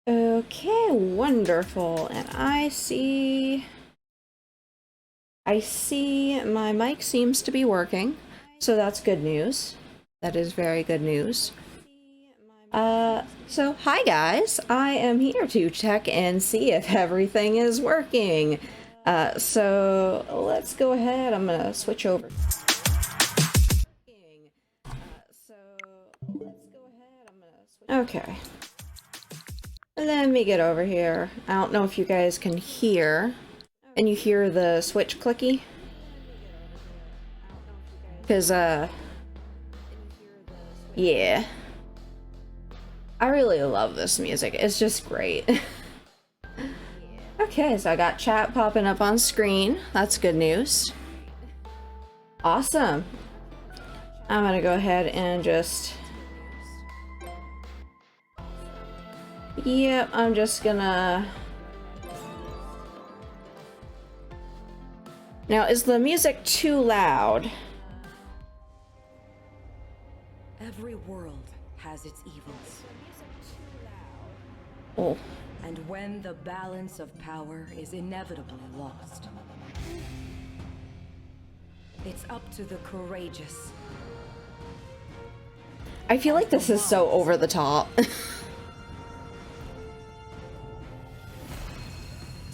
Okay, wonderful. And I see my mic seems to be working, so that's good news. That is very good news. So hi guys, I am here to check and see if everything is working. So let's go ahead, I'm gonna switch over. Okay. Let me get over here. I don't know if you guys can hear. And you hear the switch clicky? Because, yeah. I really love this music. It's just great. Okay, so I got chat popping up on screen. That's good news. Awesome. I'm gonna go ahead and just... Yep, I'm just gonna... Now, is the music too loud? Every world has its evils. Oh. And when the balance of power is inevitably lost, it's up to the courageous. I feel like this is so over the top.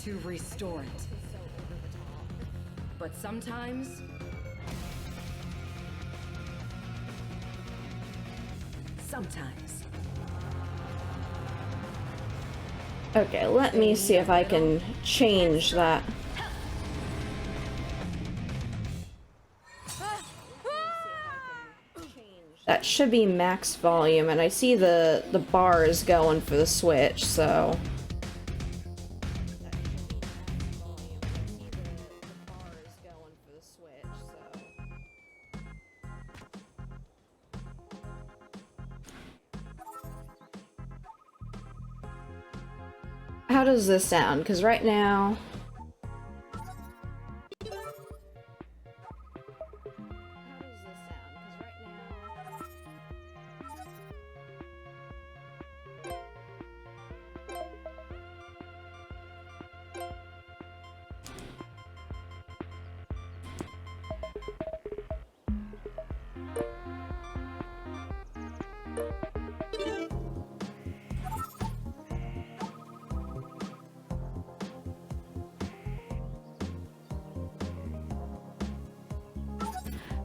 To restore it. But sometimes Okay, let me see if I can change that. That should be max volume, and I see the bars going for the switch, so... How does this sound? Because right now...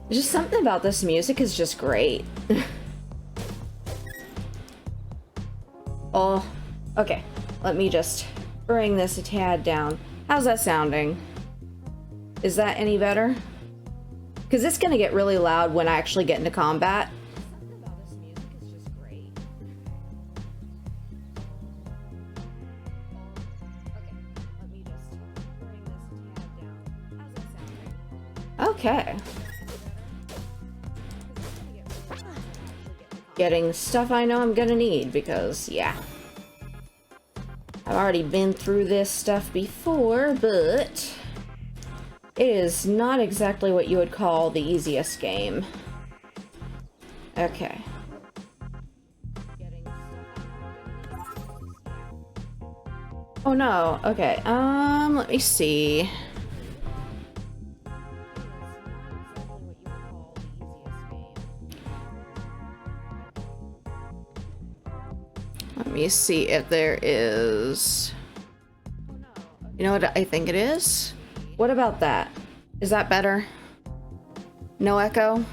Just something about this music is just great. Oh, okay. Let me just bring this a tad down. How's that sounding? Is that any better? Because it's gonna get really loud when I actually get into combat. Something about this music is just great. Okay, let me just bring this a tad down. How's that sounding? Okay. Getting stuff I know I'm gonna need, because, yeah. I've already been through this stuff before, but... it is not exactly what you would call the easiest game. Okay. Oh no, okay, let me see. Let me see if there is... You know what I think it is? What about that? Is that better? No echo?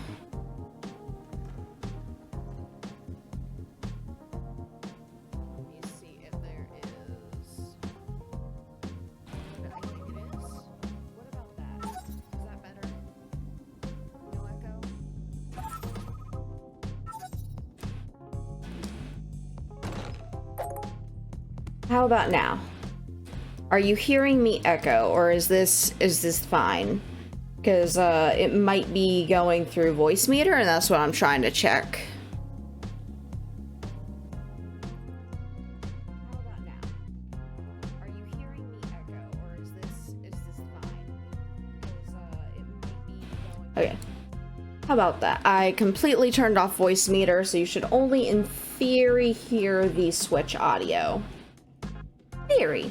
Let me see if there is... What I think it is? What about that? Is that better? No echo? How about now? Are you hearing me echo, or is this fine? Because it might be going through voice meter, and that's what I'm trying to check. How about now? Are you hearing me echo, or is this fine? Because it might be going. Okay. How about that? I completely turned off voice meter, so you should only, in theory, hear the Switch audio. theory.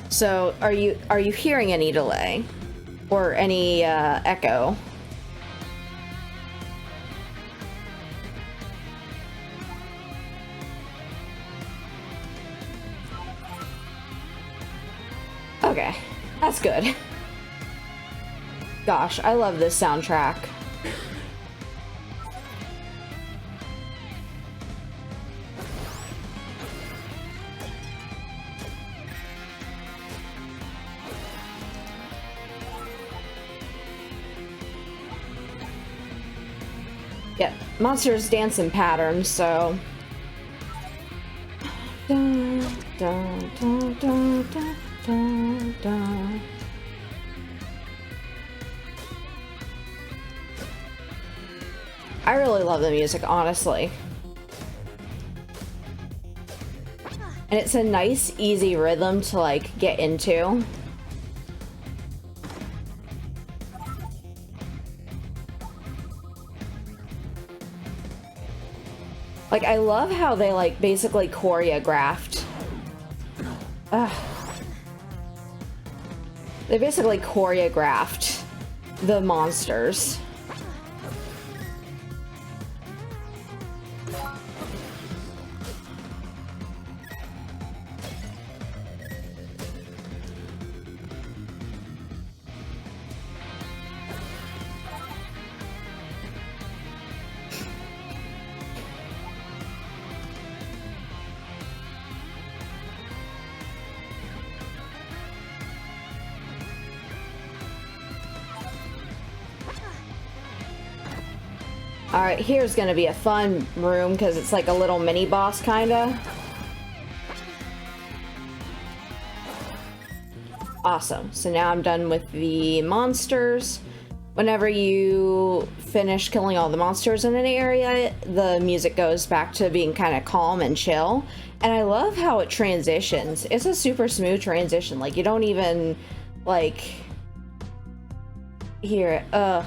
So, are you hearing any delay or any echo? Okay, that's good. Gosh, I love this soundtrack. Yep, monsters dance in patterns, so. Dun, dun, dun, dun, dun, dun, dun. I really love the music, honestly. And it's a nice, easy rhythm to, like, get into. Like, I love how they, like, basically choreographed. They basically choreographed the monsters. Alright, here's gonna be a fun room because it's like a little mini boss, kinda. Awesome. So now I'm done with the monsters. Whenever you finish killing all the monsters in an area, the music goes back to being kind of calm and chill. And I love how it transitions. It's a super smooth transition. Like, you don't even, like, hear it.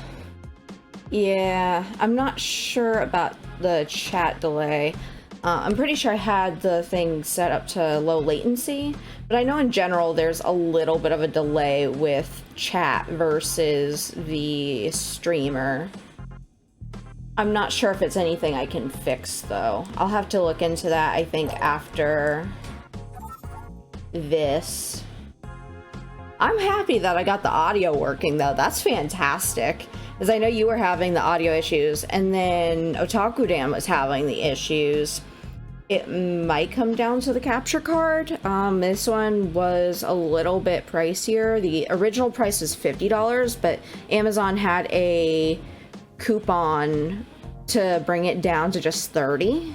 Yeah, I'm not sure about the chat delay. I'm pretty sure I had the thing set up to low latency, but I know in general there's a little bit of a delay with chat versus the streamer. I'm not sure if it's anything I can fix though. I'll have to look into that, I think, after this. I'm happy that I got the audio working though. That's fantastic. Because I know you were having the audio issues, and then Otaku Dan was having the issues. It might come down to the capture card. This one was a little bit pricier. The original price was $50, but Amazon had a coupon to bring it down to just $30.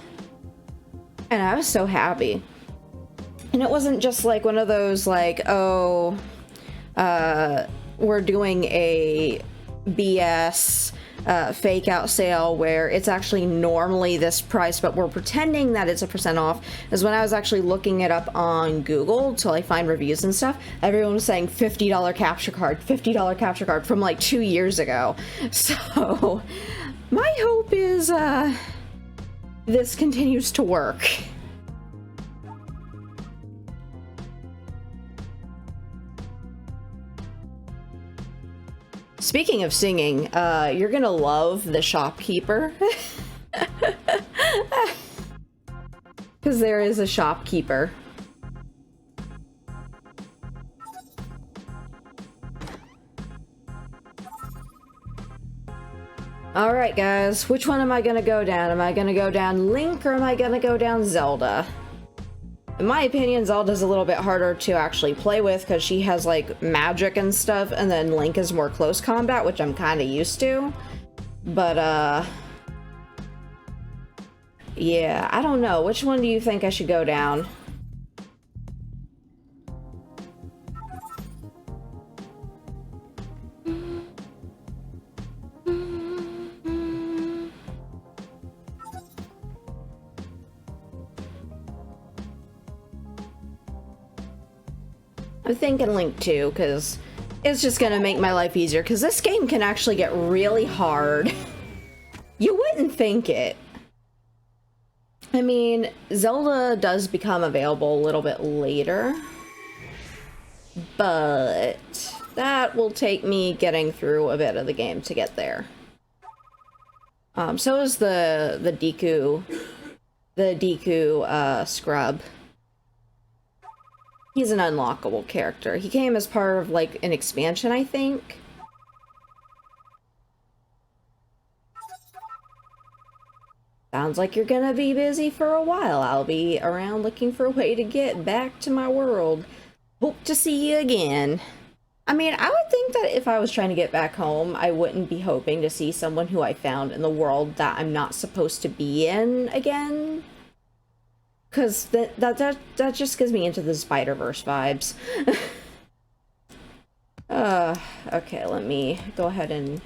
And I was so happy. And it wasn't just like one of those like, oh, we're doing a BS fake out sale where it's actually normally this price, but we're pretending that it's a % off. Is when I was actually looking it up on Google to like find reviews and stuff, everyone was saying $50 capture card, $50 capture card from like 2 years ago. So my hope is this continues to work. Speaking of singing, you're gonna love the shopkeeper. Because there is a shopkeeper. Alright guys, which one am I gonna go down? Am I gonna go down Link or am I gonna go down Zelda? In my opinion, Zelda's a little bit harder to actually play with because she has like magic and stuff, and then Link is more close combat, which I'm kind of used to. But yeah, I don't know. Which one do you think I should go down? I'm thinking Link 2, because it's just gonna make my life easier, because this game can actually get really hard. You wouldn't think it. I mean, Zelda does become available a little bit later, but that will take me getting through a bit of the game to get there. So is the Deku scrub. He's an unlockable character. He came as part of, like, an expansion, I think. Sounds like you're gonna be busy for a while. I'll be around looking for a way to get back to my world. Hope to see you again. I mean, I would think that if I was trying to get back home, I wouldn't be hoping to see someone who I found in the world that I'm not supposed to be in again. Because that just gives me into the Spider-Verse vibes. Okay, let me go ahead and...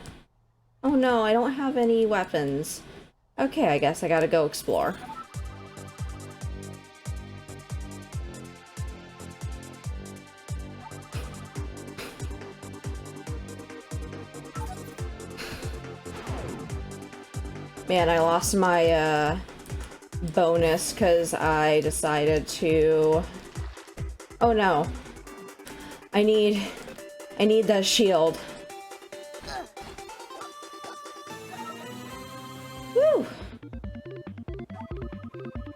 Oh no, I don't have any weapons. Okay, I guess I gotta go explore. Man, I lost my, bonus because I decided to... Oh no. I need the shield. Woo!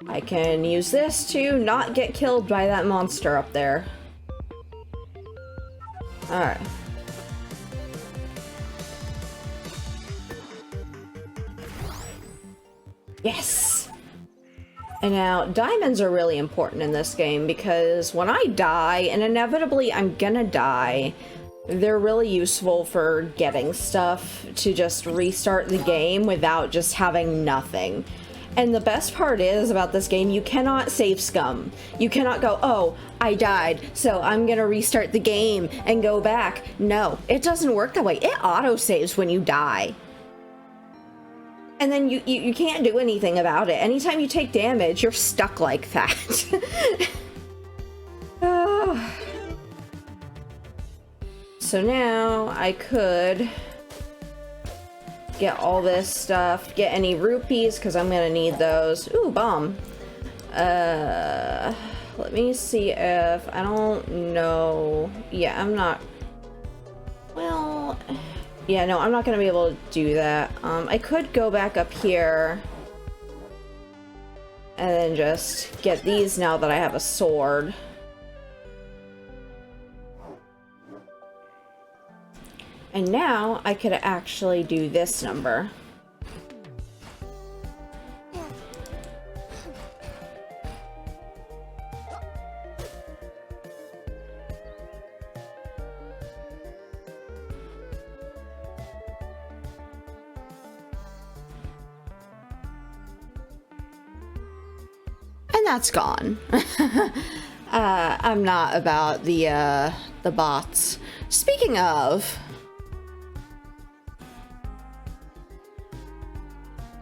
I can use this to not get killed by that monster up there. Alright. Yes! And now, diamonds are really important in this game because when I die, and inevitably I'm gonna die, they're really useful for getting stuff to just restart the game without just having nothing. And the best part is about this game, you cannot save scum. You cannot go, oh, I died, so I'm gonna restart the game and go back. No, it doesn't work that way. It auto-saves when you die. And then you can't do anything about it. Anytime you take damage, you're stuck like that. Oh. So now I could get all this stuff, get any rupees, because I'm gonna need those. Ooh, bomb. Let me see if, I don't know. Yeah, I'm not, well... Yeah, no, I'm not gonna be able to do that. I could go back up here and then just get these now that I have a sword. And now I could actually do this number. And that's gone. I'm not about the bots. Speaking of...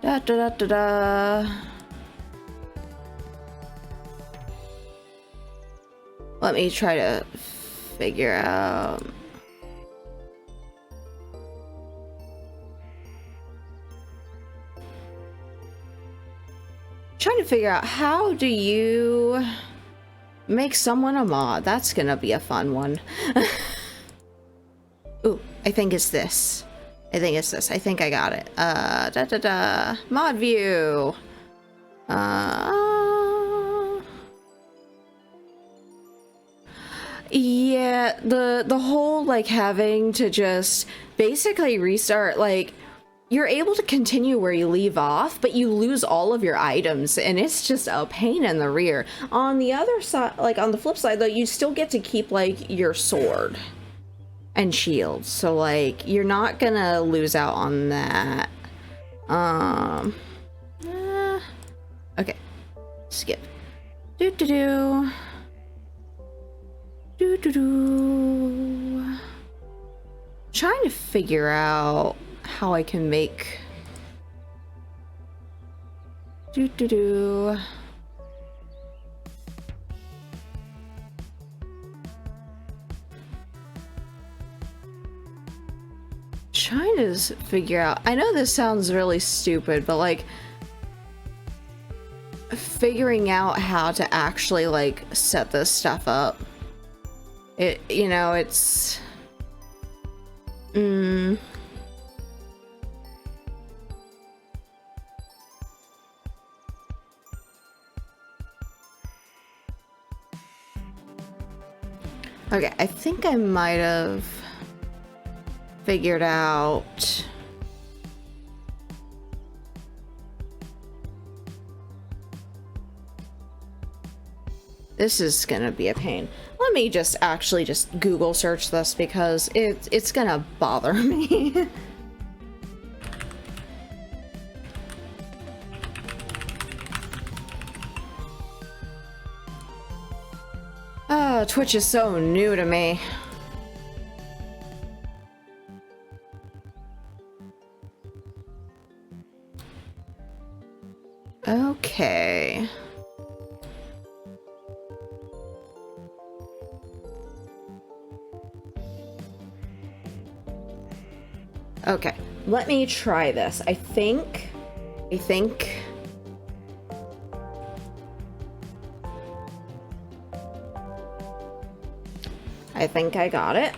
Da da da da da. Let me try to figure out... Trying to figure out how do you make someone a mod. That's gonna be a fun one. Ooh, I think it's this. I think it's this. I think I got it. Da da da. Mod view. Yeah, the whole like having to just basically restart, like you're able to continue where you leave off, but you lose all of your items, and it's just a pain in the rear. On the other side, like on the flip side though, you still get to keep like your sword and shield, so like you're not gonna lose out on that. Okay, skip. Do do do. Do do do. Trying to figure out how I can make do do do. trying to figure out. I know this sounds really stupid, but like figuring out how to actually like set this stuff up. You know, it's okay, I think I might have figured out. This is gonna be a pain. Let me just actually just Google search this because it's gonna bother me. Oh, Twitch is so new to me. Okay. Okay, let me try this. I think I got it.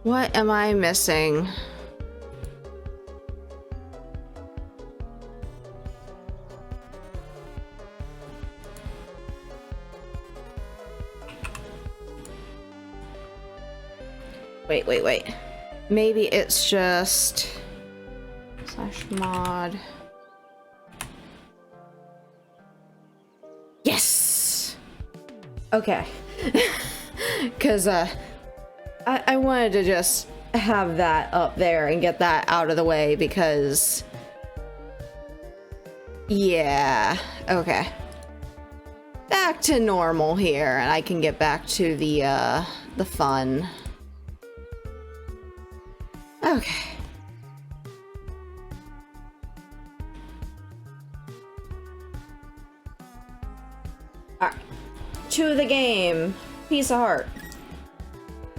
What am I missing? Wait. Maybe it's just /mod. Yes! Okay. Because, I wanted to just have that up there and get that out of the way because... Yeah. Okay. Back to normal here, and I can get back to the fun. Okay. Alright. To the game. Piece of heart.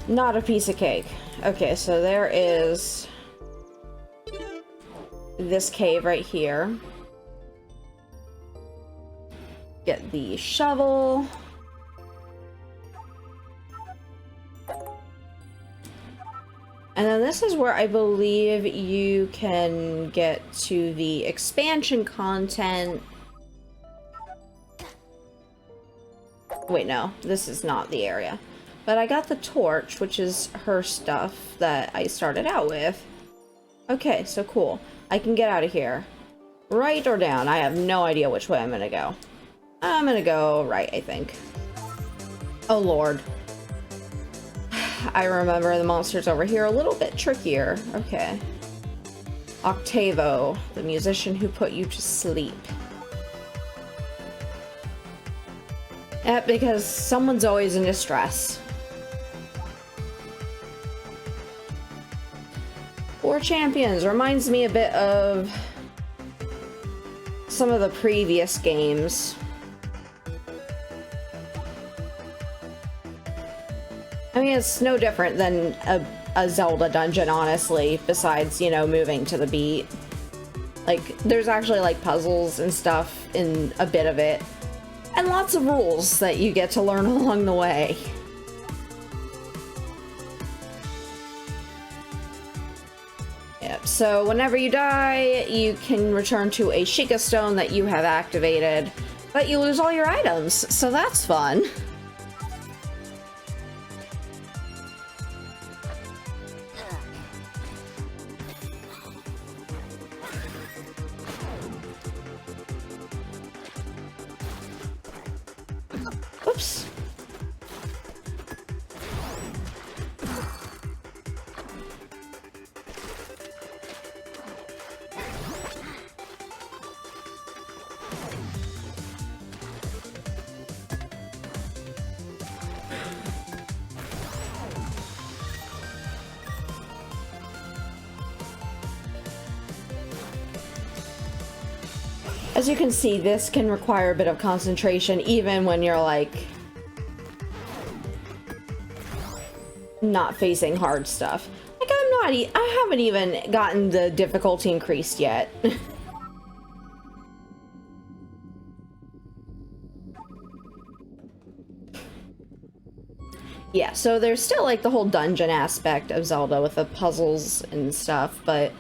Not a piece of cake. Okay, so there is this cave right here. Get the shovel. And then this is where I believe you can get to the expansion content. Wait, no, this is not the area. But I got the torch, which is her stuff that I started out with. Okay, so cool. I can get out of here. Right or down? I have no idea which way I'm gonna go. I'm gonna go right, I think. Oh, Lord. I remember the monsters over here a little bit trickier. Okay. Octavo, the musician who put you to sleep. Yep, because someone's always in distress. 4 champions reminds me a bit of some of the previous games. I mean, it's no different than a Zelda dungeon, honestly, besides, you know, moving to the beat. Like, there's actually, like, puzzles and stuff in a bit of it. And lots of rules that you get to learn along the way. Yep, so whenever you die, you can return to a Sheikah stone that you have activated, but you lose all your items, so that's fun. Oops. As you can see, this can require a bit of concentration even when you're like not facing hard stuff. Like I haven't even gotten the difficulty increased yet. Yeah, so there's still like the whole dungeon aspect of Zelda with the puzzles and stuff, but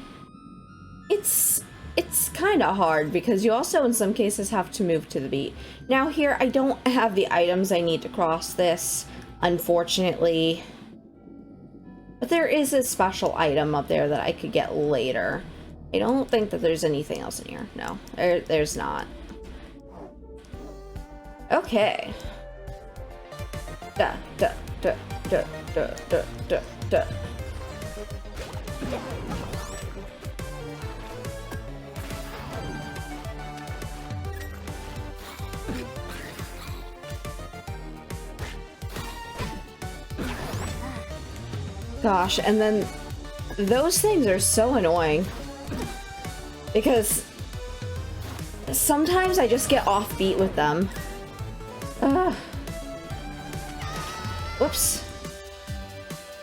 it's kind of hard because you also in some cases have to move to the beat. Now here I don't have the items I need to cross this, unfortunately. But there is a special item up there that I could get later. I don't think that there's anything else in here. No, there's not. Okay. Da, da, da, da, da, da, da, da. Gosh, and then those things are so annoying because sometimes I just get offbeat with them. Whoops.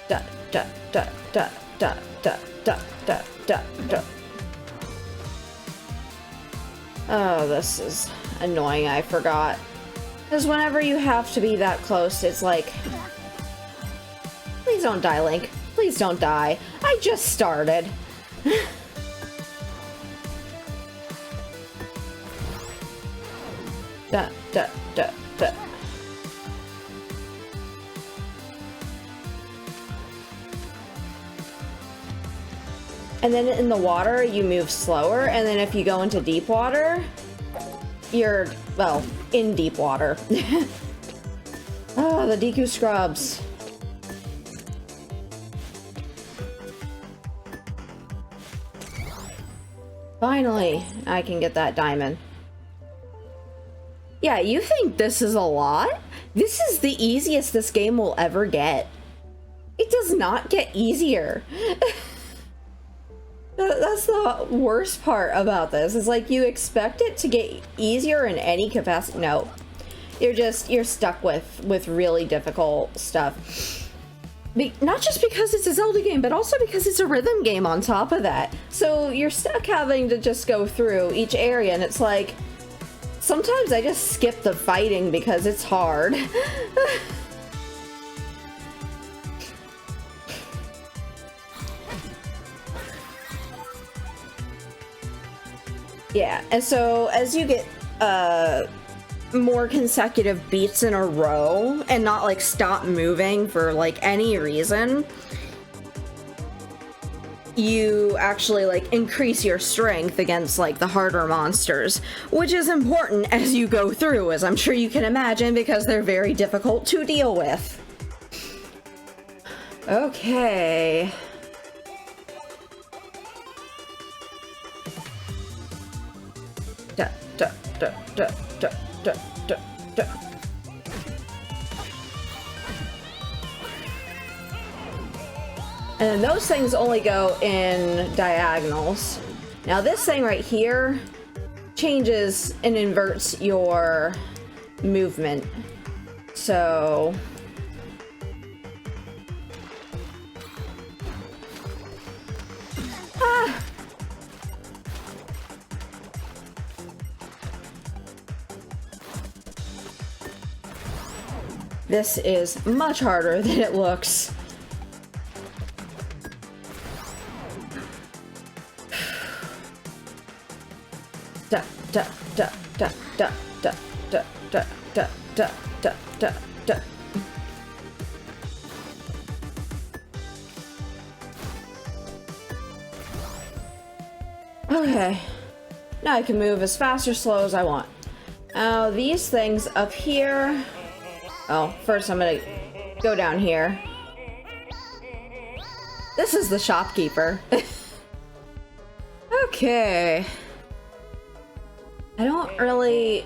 Da da da da da da da da da da. Oh, this is annoying. I forgot. Because whenever you have to be that close, it's like, please don't die, Link. Please don't die. I just started. Da, da, da, da. And then in the water, you move slower, and then if you go into deep water, you're, well, in deep water. Oh, the Deku Scrubs. Finally, I can get that diamond. Yeah, you think this is a lot? This is the easiest this game will ever get. It does not get easier. That's the worst part about this. It's like you expect it to get easier in any capacity. No. You're stuck with really difficult stuff. Not just because it's a Zelda game, but also because it's a rhythm game on top of that. So you're stuck having to just go through each area, and it's like, sometimes I just skip the fighting because it's hard. Yeah, and so as you get more consecutive beats in a row and not like stop moving for like any reason, you actually like increase your strength against like the harder monsters, which is important as you go through, as I'm sure you can imagine, because they're very difficult to deal with. Okay. Da, da, da, da, da, da, da, da. And then those things only go in diagonals. Now this thing right here changes and inverts your movement. So this is much harder than it looks. Da da da da da da da da da da da da da. Okay, now I can move as fast or slow as I want. Now these things up here. Oh, first I'm gonna go down here. This is the shopkeeper. Okay. I don't really...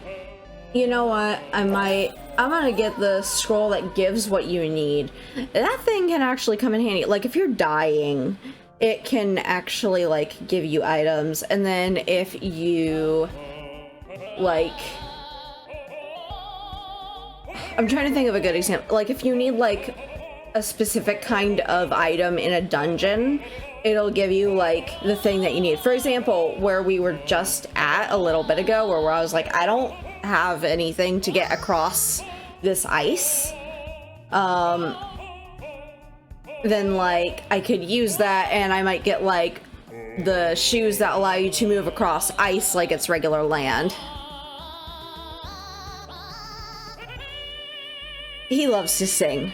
You know what? I'm gonna get the scroll that gives what you need. That thing can actually come in handy. Like, if you're dying, it can actually, like, give you items. And then if you like, I'm trying to think of a good example. Like, if you need, like, a specific kind of item in a dungeon, it'll give you, like, the thing that you need. For example, where we were just at a little bit ago, where I was like, I don't have anything to get across this ice. Then, like, I could use that, and I might get, like, the shoes that allow you to move across ice like it's regular land. He loves to sing.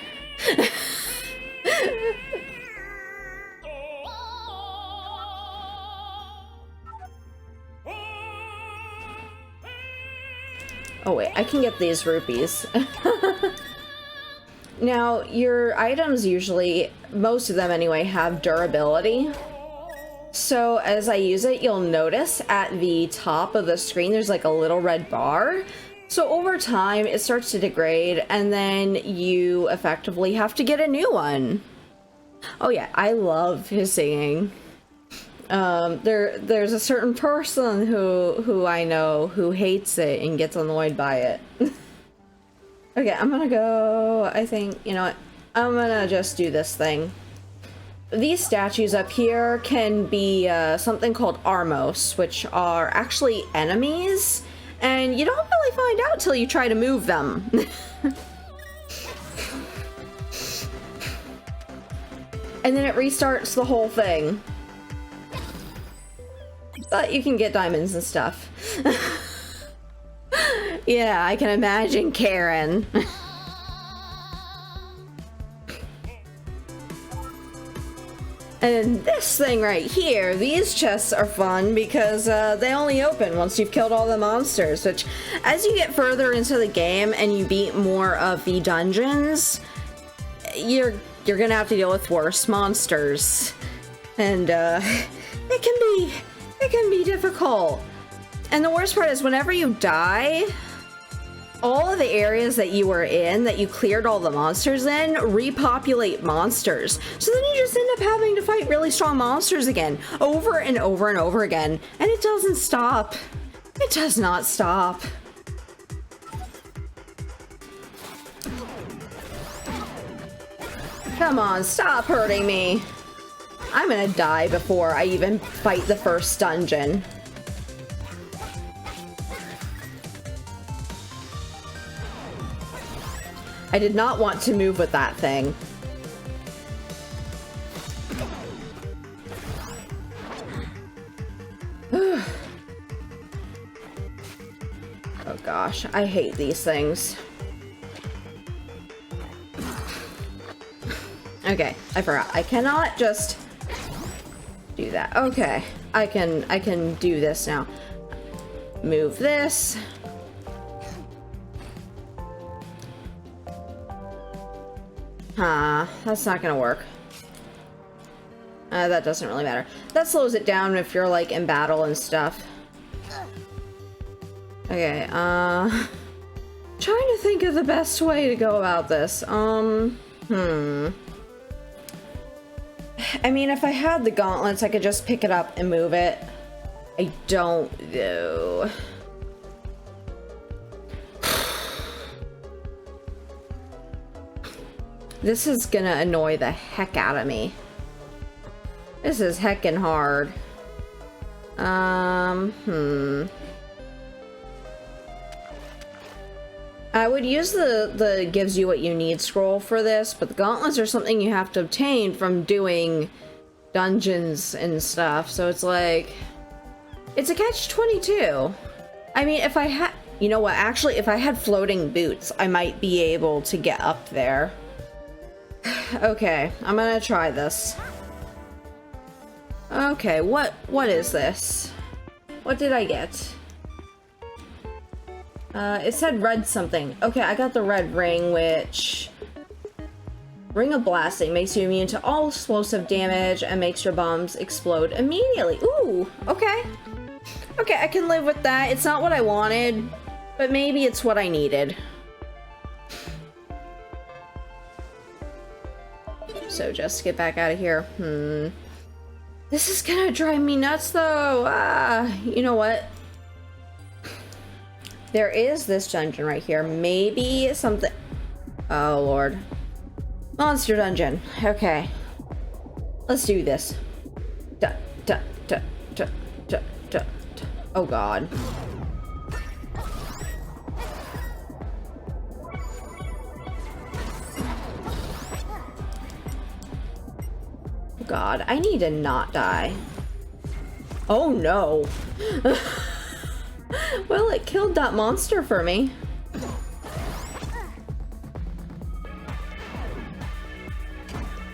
Oh wait, I can get these rupees. Now, your items usually, most of them anyway, have durability. So as I use it, you'll notice at the top of the screen there's like a little red bar. So over time, it starts to degrade, and then you effectively have to get a new one. Oh yeah, I love his singing. There's a certain person who I know who hates it and gets annoyed by it. Okay, I'm gonna go, I think, you know what? I'm gonna just do this thing. These statues up here can be something called Armos, which are actually enemies, and you don't really find out till you try to move them. And then it restarts the whole thing. But you can get diamonds and stuff. Yeah, I can imagine Karen. And this thing right here, these chests are fun because they only open once you've killed all the monsters, which as you get further into the game and you beat more of the dungeons, you're gonna have to deal with worse monsters. And it can be difficult. And the worst part is whenever you die, all of the areas that you were in, that you cleared all the monsters in, repopulate monsters. So then you just end up having to fight really strong monsters again, over and over and over again. And it doesn't stop. It does not stop. Come on, stop hurting me. I'm gonna die before I even fight the first dungeon. I did not want to move with that thing. Oh gosh, I hate these things. Okay, I forgot. I cannot just do that. Okay, I can do this now. Move this. That's not gonna work. That doesn't really matter. That slows it down if you're like in battle and stuff. Okay, trying to think of the best way to go about this. I mean, if I had the gauntlets, I could just pick it up and move it. I don't though. This is gonna annoy the heck out of me. This is heckin' hard. I would use the gives you what you need scroll for this, but the gauntlets are something you have to obtain from doing dungeons and stuff, so it's like, it's a catch-22. I mean, if I had, you know what, actually, if I had floating boots, I might be able to get up there. Okay, I'm gonna try this. Okay, what is this? What did I get? It said red something. Okay, I got the red ring, which... Ring of Blasting makes you immune to all explosive damage and makes your bombs explode immediately. Ooh, okay. Okay, I can live with that. It's not what I wanted, but maybe it's what I needed. So just get back out of here. This is gonna drive me nuts though. You know what? there is this dungeon right here. Maybe something... Oh, Lord. Monster dungeon. Okay. Let's do this. Duh, duh, duh, duh, duh, duh, duh. Oh, God. God, I need to not die. Oh no. Well, it killed that monster for me.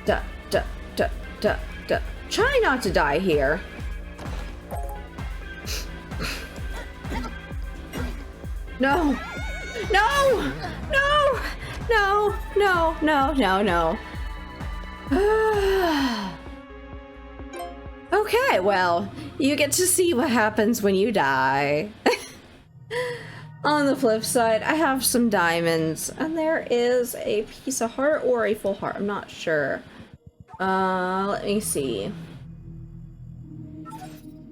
Duh, duh, duh, duh, duh. Try not to die here. No. No! No! No! No! No! No! No! Okay, well, you get to see what happens when you die. On the flip side, I have some diamonds, and there is a piece of heart or a full heart. I'm not sure. Let me see.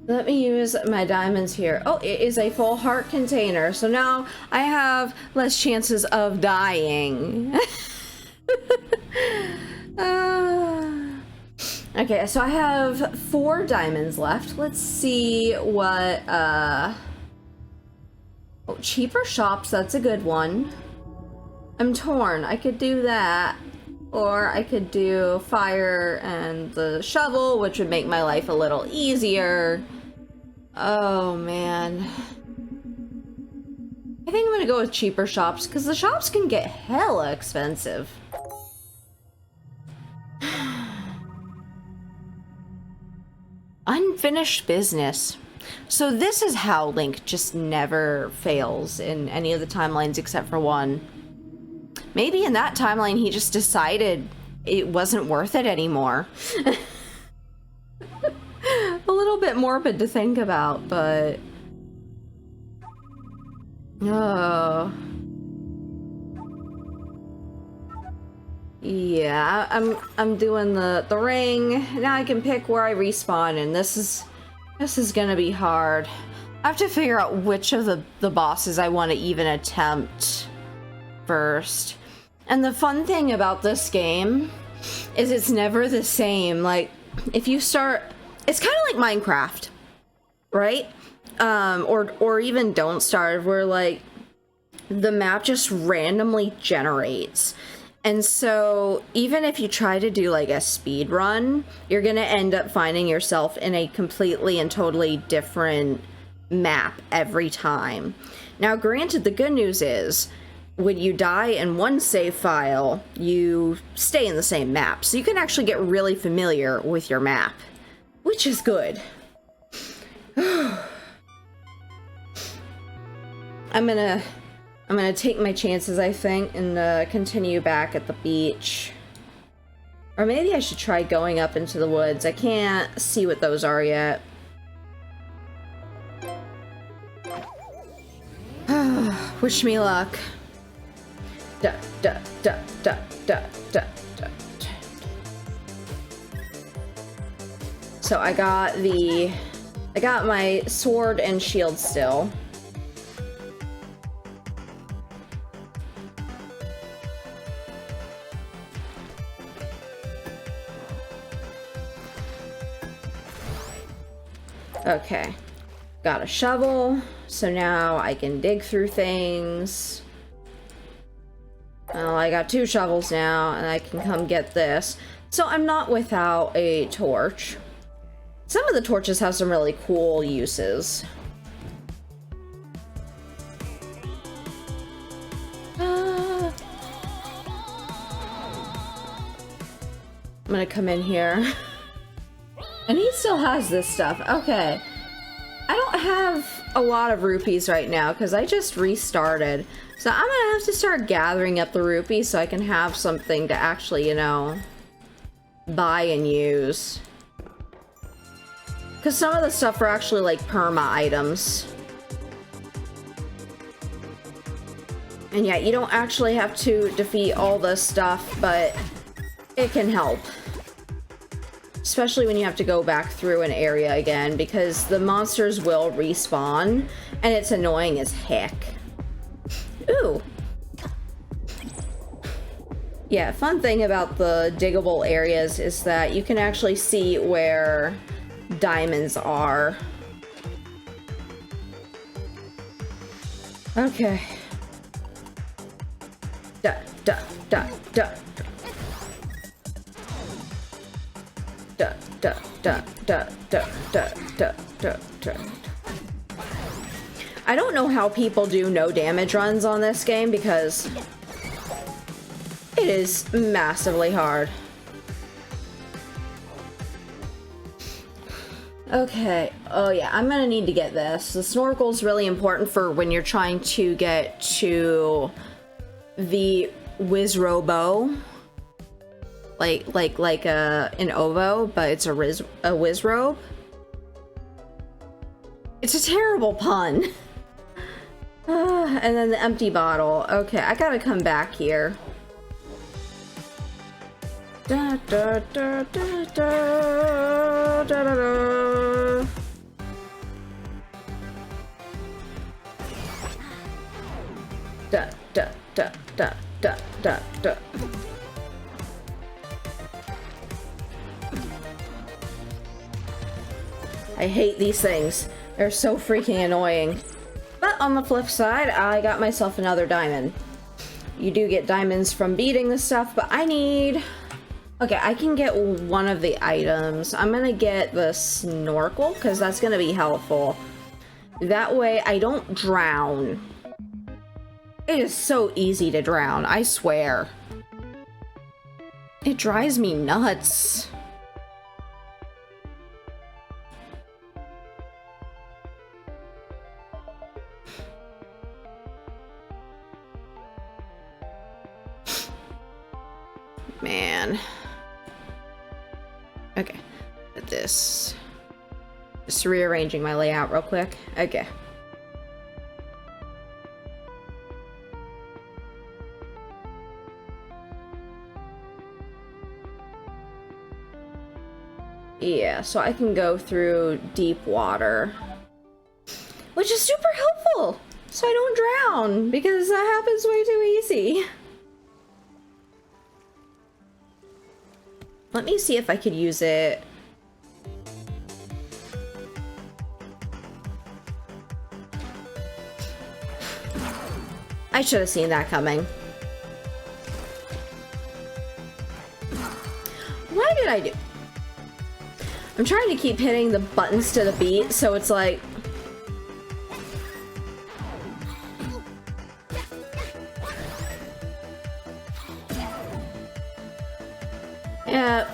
Let me use my diamonds here. Oh, it is a full heart container, so now I have less chances of dying. Okay, so I have 4 diamonds left. Let's see what, oh, cheaper shops, that's a good one. I'm torn. I could do that, or I could do fire and the shovel, which would make my life a little easier. Oh, man. I think I'm gonna go with cheaper shops, because the shops can get hella expensive. Unfinished business. So this is how Link just never fails in any of the timelines except for one. Maybe in that timeline he just decided it wasn't worth it anymore. A little bit morbid to think about, but... Oh... Yeah, I'm doing the ring. Now I can pick where I respawn, and this is gonna be hard. I have to figure out which of the bosses I want to even attempt first. And the fun thing about this game is it's never the same. Like, if you start, it's kind of like Minecraft, right? Or even Don't Starve, where like the map just randomly generates. And so even if you try to do like a speed run, you're gonna end up finding yourself in a completely and totally different map every time. Now, granted, the good news is when you die in one save file, you stay in the same map. So you can actually get really familiar with your map, which is good. I'm gonna take my chances, I think, and continue back at the beach. Or maybe I should try going up into the woods. I can't see what those are yet. Wish me luck. Duh, duh, duh, duh, duh, duh, duh. So I got my sword and shield still. Okay, got a shovel, so now I can dig through things. Well, I got 2 shovels now, and I can come get this. So I'm not without a torch. Some of the torches have some really cool uses. I'm gonna come in here. And he still has this stuff. Okay. I don't have a lot of rupees right now because I just restarted. So I'm gonna have to start gathering up the rupees so I can have something to actually, you know, buy and use. Because some of the stuff are actually like perma items. And yeah, you don't actually have to defeat all this stuff, but it can help. Especially when you have to go back through an area again, because the monsters will respawn, and it's annoying as heck. Ooh. Yeah, fun thing about the diggable areas is that you can actually see where diamonds are. Okay. Da, da, da, da. Da, da, da, da, da, da, da, da, da. I don't know how people do no damage runs on this game because it is massively hard. Okay, oh yeah, I'm gonna need to get this. The snorkel's really important for when you're trying to get to the Wizrobo. Like an Ovo, but it's a Wizrobe. It's a terrible pun. And then the empty bottle. Okay, I gotta come back here. Da da da da da da da da. Da da da da da da da. I hate these things. They're so freaking annoying. But on the flip side, I got myself another diamond. You do get diamonds from beating this stuff, but I need... Okay, I can get one of the items. I'm gonna get the snorkel, because that's gonna be helpful. That way I don't drown. It is so easy to drown, I swear. It drives me nuts. Man. Okay. This. Just rearranging my layout real quick. Okay. Yeah, so I can go through deep water. Which is super helpful! So I don't drown, because that happens way too easy. Let me see if I could use it. I should have seen that coming. Why did I do? I'm trying to keep hitting the buttons to the beat, so it's like... Yeah.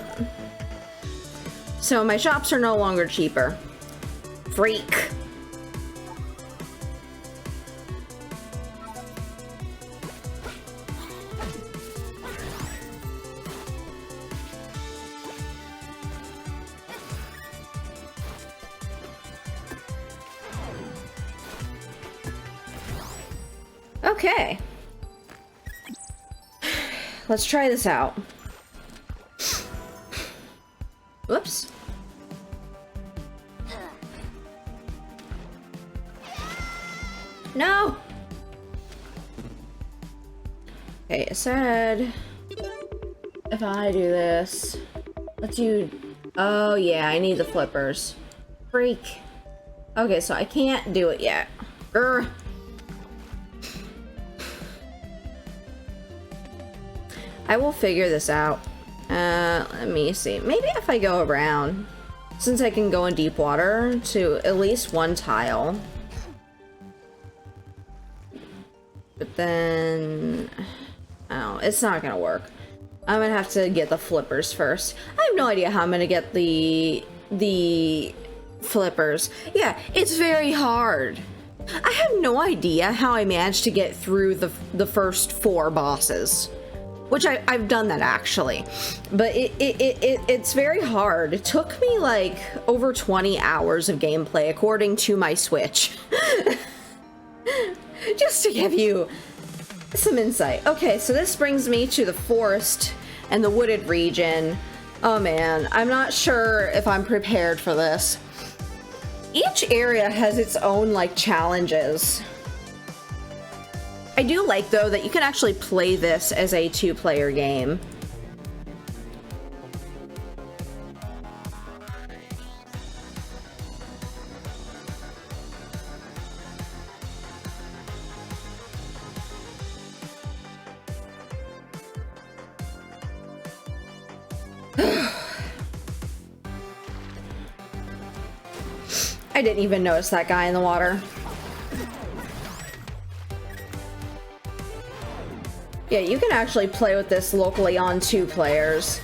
So my shops are no longer cheaper. Freak. Okay. Let's try this out. Whoops. No! Okay, it said if I do this, let's do... Oh yeah, I need the flippers. Freak. Okay, so I can't do it yet. Grr. I will figure this out. Let me see. Maybe if I go around, since I can go in deep water to at least one tile. But then, oh, it's not gonna work. I'm gonna have to get the flippers first. I have no idea how I'm gonna get the flippers. Yeah, it's very hard. I have no idea how I managed to get through the first 4 bosses. Which I've done that actually, but it's very hard. It took me like over 20 hours of gameplay according to my Switch. Just to give you some insight. Okay, so this brings me to the forest and the wooded region. Oh man, I'm not sure if I'm prepared for this. Each area has its own like challenges. I do like, though, that you can actually play this as a 2-player game. I didn't even notice that guy in the water. Yeah, you can actually play with this locally on 2 players.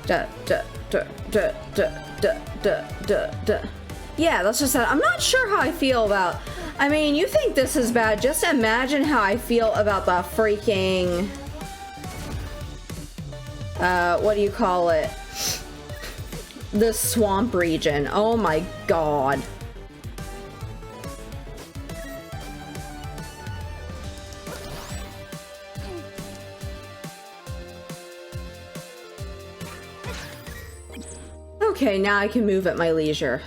Yeah, that's just that. I'm not sure how I feel about... I mean, you think this is bad. Just imagine how I feel about the freaking... what do you call it? The swamp region. Oh my god. Okay, now I can move at my leisure.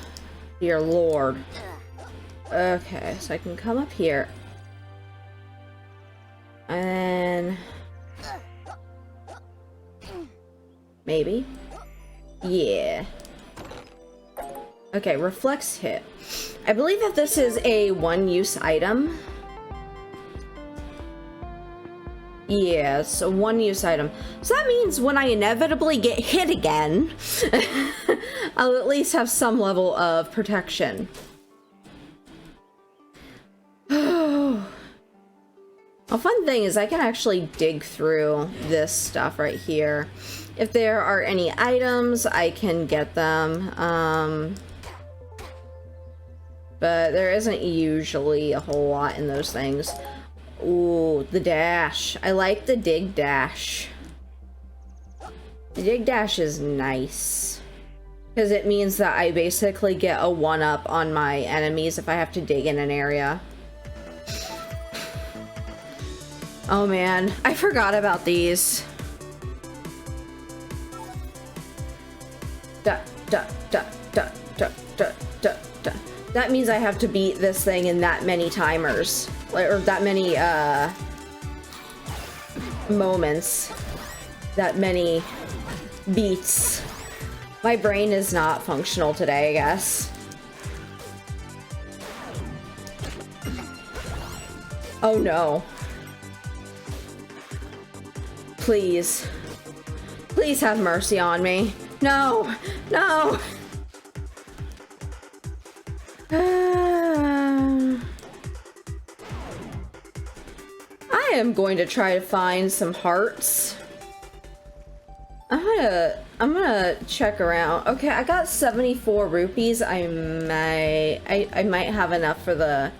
Dear Lord. Okay, so I can come up here. And... maybe? Yeah. Okay, reflex hit. I believe that this is a one-use item. Yeah, it's a one-use item. So that means when I inevitably get hit again, I'll at least have some level of protection. A fun thing is I can actually dig through this stuff right here. If there are any items, I can get them. But there isn't usually a whole lot in those things. Ooh, the dash. I like the dig dash. The dig dash is nice. Because it means that I basically get a 1-up on my enemies if I have to dig in an area. Oh man, I forgot about these. That means I have to beat this thing in that many timers. Or that many, moments. That many beats. My brain is not functional today, I guess. Oh no. Please. Please have mercy on me. No! No! I am going to try to find some hearts. I'm gonna check around. Okay, I got 74 rupees. I might have enough for the...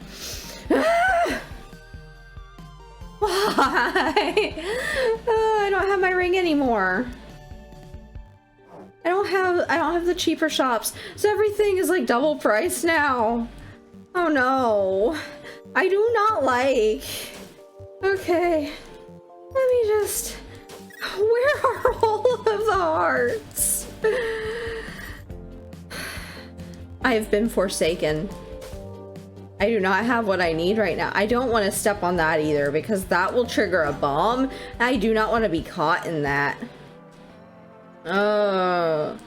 Why? I don't have my ring anymore. I don't have the cheaper shops. So everything is like double price now. Oh no. I do not like. Okay. Let me just... Where are all of the hearts? I have been forsaken. I do not have what I need right now. I don't want to step on that either because that will trigger a bomb. I do not want to be caught in that. On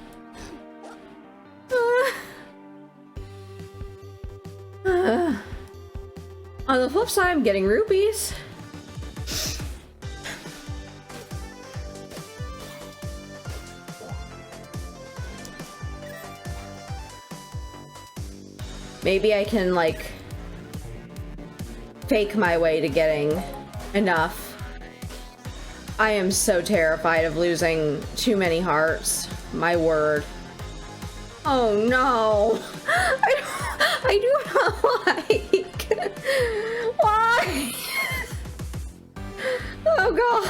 the flip side, I'm getting rupees. Maybe I can, like, fake my way to getting enough. I am so terrified of losing too many hearts. My word. Oh no! I do not like... Why? Oh god.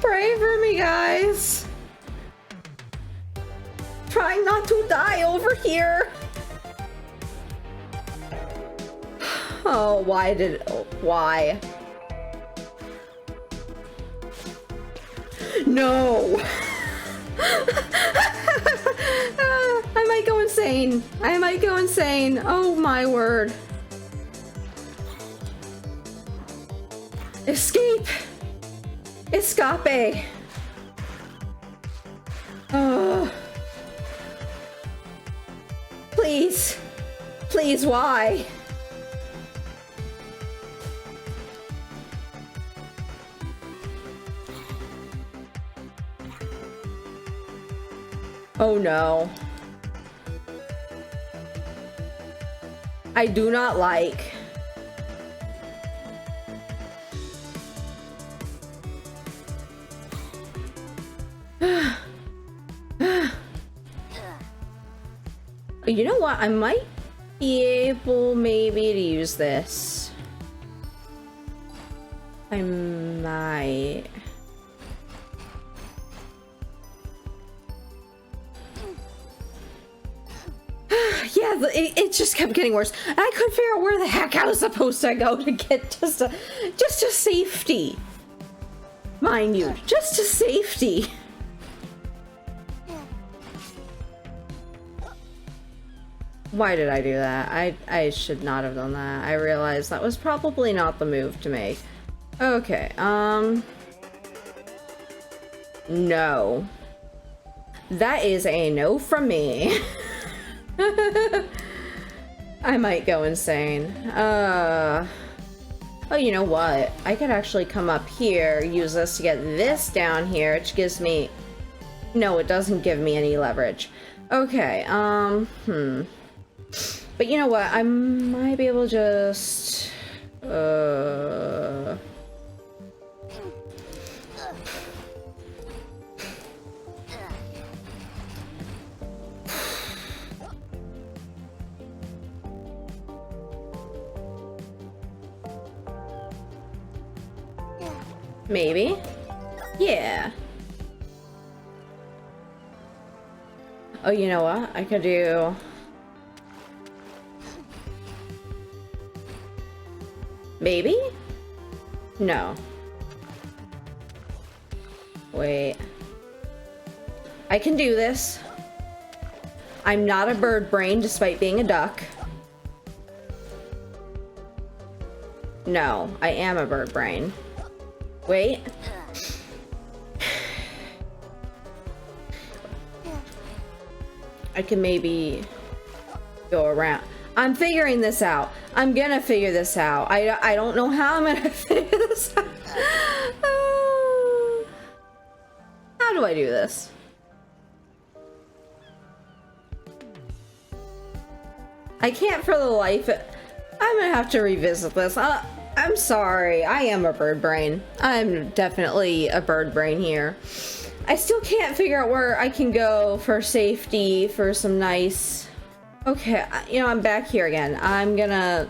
Pray for me, guys. Trying not to die over here. Oh, why did... Why? No! I might go insane. insane. I might go insane. Oh my word. Escape! Escape! Please. Please, why? Oh no. I do not like. You know what? I might be able maybe to use this. I might. Yeah, it just kept getting worse. I couldn't figure out where the heck I was supposed to go to get just to safety. Mind you, just to safety. Why did I do that? I should not have done that. I realized that was probably not the move to make. Okay, no. That is a no from me. I might go insane. Oh, you know what? I could actually come up here, use this to get this down here, which gives me... No, it doesn't give me any leverage. Okay, But you know what? I might be able to just... Maybe? Yeah. Oh, you know what? I could do... Maybe? No. Wait. I can do this. I'm not a bird brain despite being a duck. No, I am a bird brain. Wait. I can maybe go around. I'm figuring this out. I'm gonna figure this out. I don't know how I'm gonna figure this out. How do I do this? I can't for the life. I'm gonna have to revisit this. I'm sorry. I am a bird brain. I'm definitely a bird brain here. I still can't figure out where I can go for safety for some nice... Okay, you know, I'm back here again. I'm gonna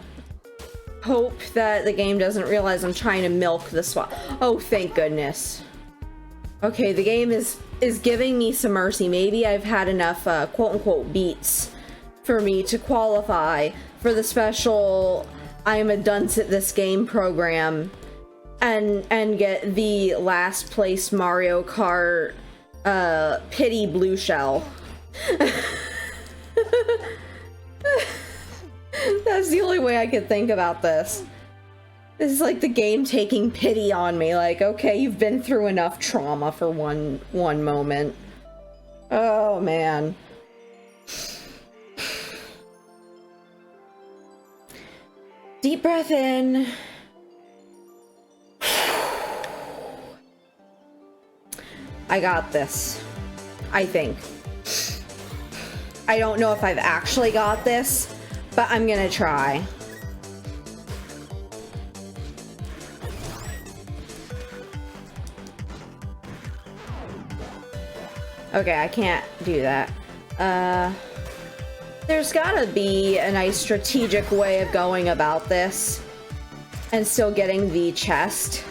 hope that the game doesn't realize I'm trying to milk the swap. Oh, thank goodness. Okay, the game is giving me some mercy. Maybe I've had enough quote-unquote beats for me to qualify for the special I'm a dunce at this game program and get the last place Mario Kart pity blue shell. That's the only way I could think about this. This is like the game taking pity on me, like, okay, you've been through enough trauma for one moment. Oh man. Deep breath in. I got this. I think. I don't know if I've actually got this, but I'm gonna try. Okay, I can't do that. There's gotta be a nice strategic way of going about this and still getting the chest.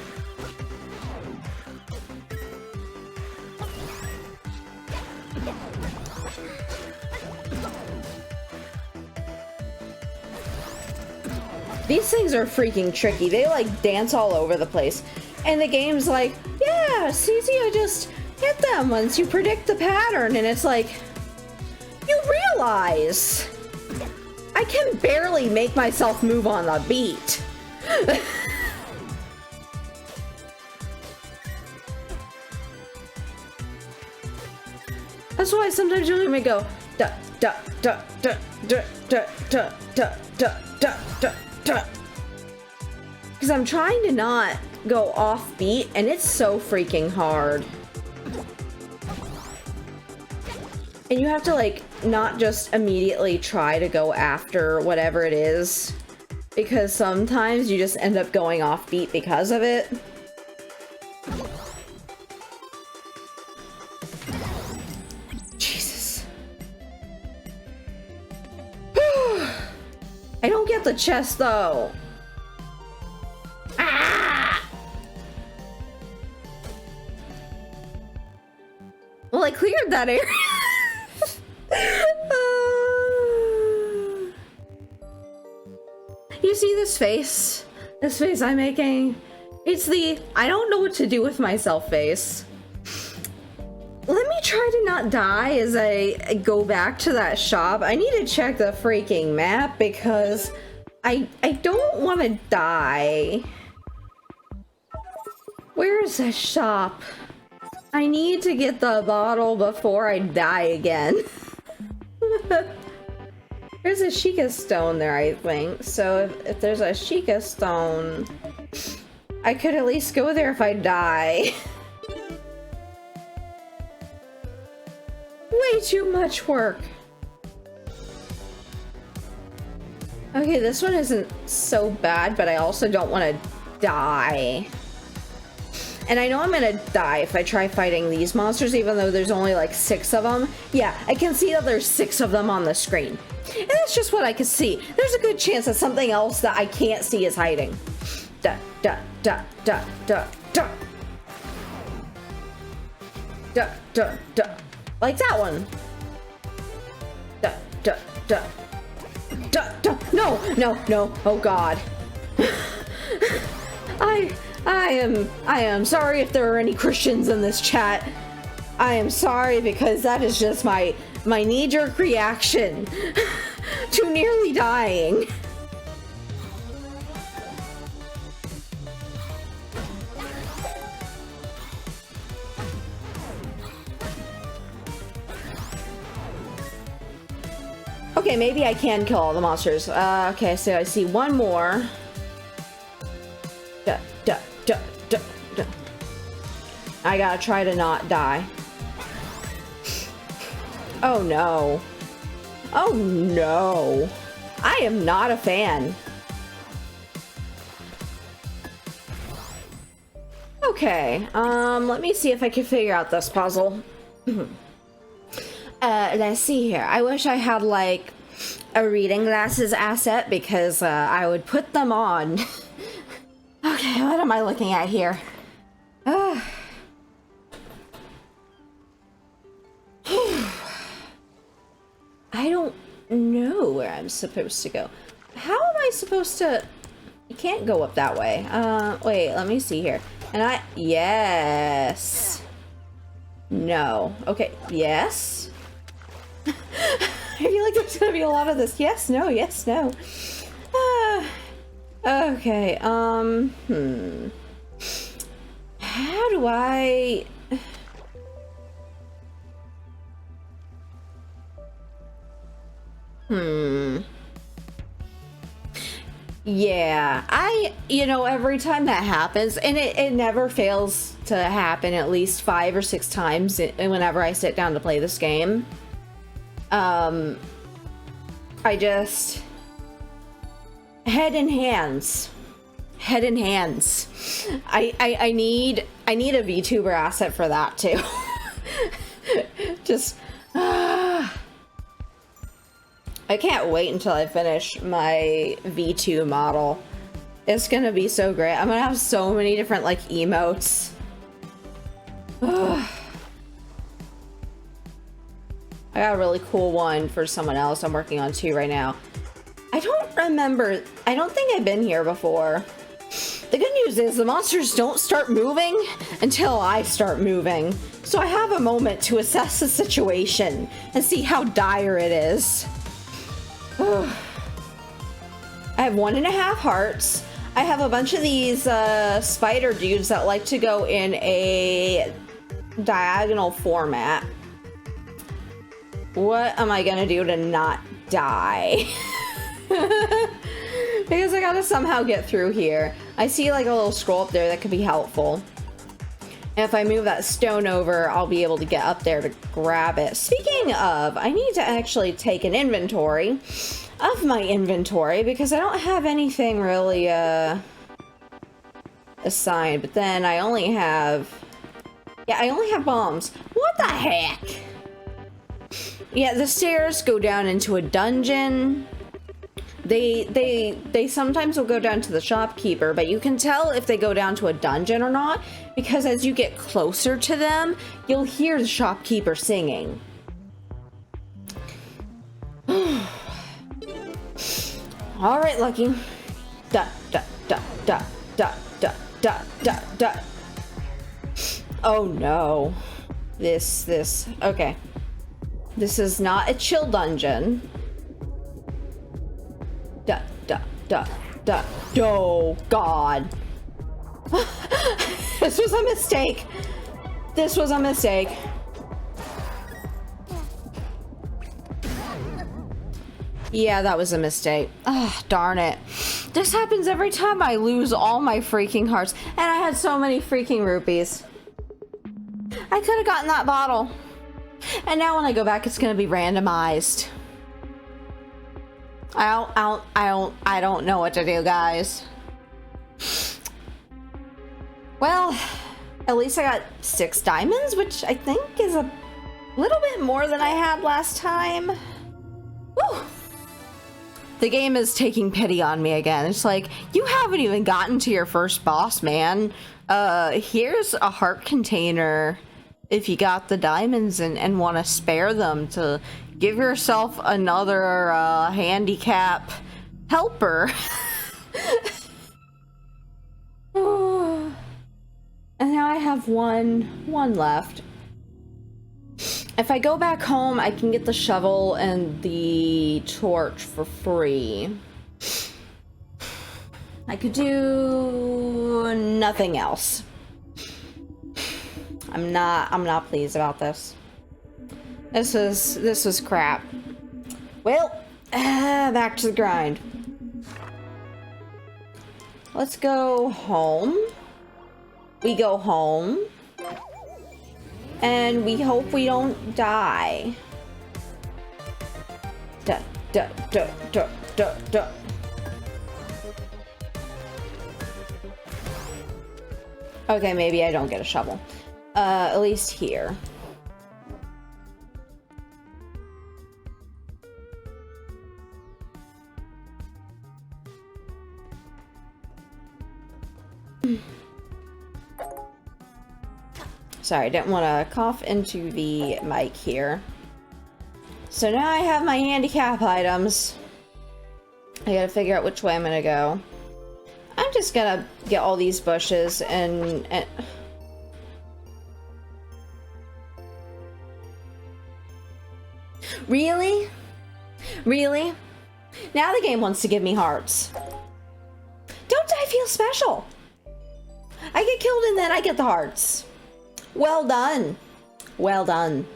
These things are freaking tricky. They like dance all over the place. And the game's like, yeah, it's easy to just hit them once you predict the pattern. And it's like, you realize I can barely make myself move on the beat. That's why sometimes you may go da da da da da da da da da da da da. Because I'm trying to not go off beat, and it's so freaking hard. And you have to like not just immediately try to go after whatever it is, because sometimes you just end up going off beat because of it. Jesus. I don't get the chest though. Ah! Well, I cleared that area. You see this face? This face I'm making? It's the I don't know what to do with myself face. Let me try to not die as I go back to that shop. I need to check the freaking map because I don't want to die. Where is that shop? I need to get the bottle before I die again. There's a Sheikah stone there, I think. So if there's a Sheikah stone, I could at least go there if I die. Way too much work. Okay, this one isn't so bad, but I also don't want to die. And I know I'm gonna die if I try fighting these monsters, even though there's only like 6 of them. Yeah, I can see that there's 6 of them on the screen. And that's just what I can see. There's a good chance that something else that I can't see is hiding. Da, da, da, da, da, da. Da, da, da. Like that one. Da, da, da. Da, da. No, no, no. Oh God. I am sorry if there are any Christians in this chat. I am sorry because that is just my knee-jerk reaction to nearly dying. Okay, maybe I can kill all the monsters. Okay, so I see one more. Duh, duh, duh, duh, duh. I gotta try to not die. Oh no. Oh no. I am not a fan. Okay, let me see if I can figure out this puzzle. Let's see here. I wish I had like a reading glasses asset because I would put them on. Okay, what am I looking at here? I don't know where I'm supposed to go. How am I supposed to... I can't go up that way. Wait, let me see here. And yes. No. Okay, yes. I feel like there's gonna be a lot of this. Yes, no, yes, no. Okay, how do I... Yeah, you know, every time that happens, and it never fails to happen at least 5 or 6 times whenever I sit down to play this game. I just... Head in hands. Head in hands. I need a VTuber asset for that too. Just... I can't wait until I finish my V2 model. It's gonna be so great. I'm gonna have so many different like emotes. I got a really cool one for someone else I'm working on too right now. I don't remember. I don't think I've been here before. The good news is the monsters don't start moving until I start moving. So I have a moment to assess the situation and see how dire it is. I have 1.5 hearts. I have a bunch of these spider dudes that like to go in a diagonal format. What am I gonna do to not die? Because I gotta somehow get through here. I see like a little scroll up there that could be helpful. And if I move that stone over, I'll be able to get up there to grab it. Speaking of, I need to actually take an inventory of my inventory because I don't have anything really assigned. But then I only have... yeah, I only have bombs. What the heck? Yeah, the stairs go down into a dungeon. They sometimes will go down to the shopkeeper, but you can tell if they go down to a dungeon or not because as you get closer to them, you'll hear the shopkeeper singing. All right, Lucky. Da da da da da da da da da. Oh no. This. Okay. This is not a chill dungeon. Da, da, da, da. Oh, God. This was a mistake. This was a mistake. Yeah, that was a mistake. Ah, darn it. This happens every time I lose all my freaking hearts. And I had so many freaking rupees. I could have gotten that bottle. And now when I go back, it's going to be randomized. I don't know what to do, guys. Well, at least I got 6 diamonds, which I think is a little bit more than I had last time. Woo! The game is taking pity on me again. It's like, you haven't even gotten to your first boss, man. Here's a heart container if you got the diamonds and want to spare them to give yourself another handicap helper. And now I have one left. If I go back home, I can get the shovel and the torch for free. I could do nothing else. I'm not pleased about this. This was crap. Well, back to the grind. Let's go home. We go home. And we hope we don't die. Da, da, da, da, da, da. Okay, maybe I don't get a shovel. At least here. Sorry, I didn't want to cough into the mic here. So now I have my handicap items. I gotta figure out which way I'm gonna go. I'm just gonna get all these bushes and... Really? Really? Now the game wants to give me hearts. Don't I feel special? I get killed and then I get the hearts. Well done. Well done.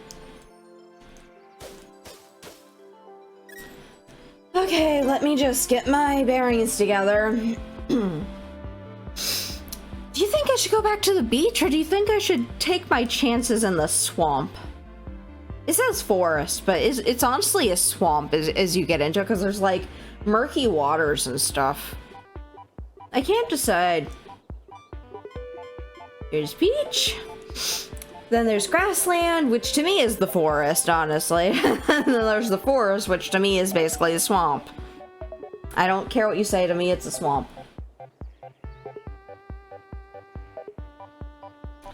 Okay, let me just get my bearings together. Do you think I should go back to the beach, or do you think I should take my chances in the swamp? It says forest, but it's honestly a swamp as you get into it, because there's like murky waters and stuff. I can't decide. There's beach. Then there's grassland, which to me is the forest, honestly. And then there's the forest, which to me is basically a swamp. I don't care what you say, to me it's a swamp.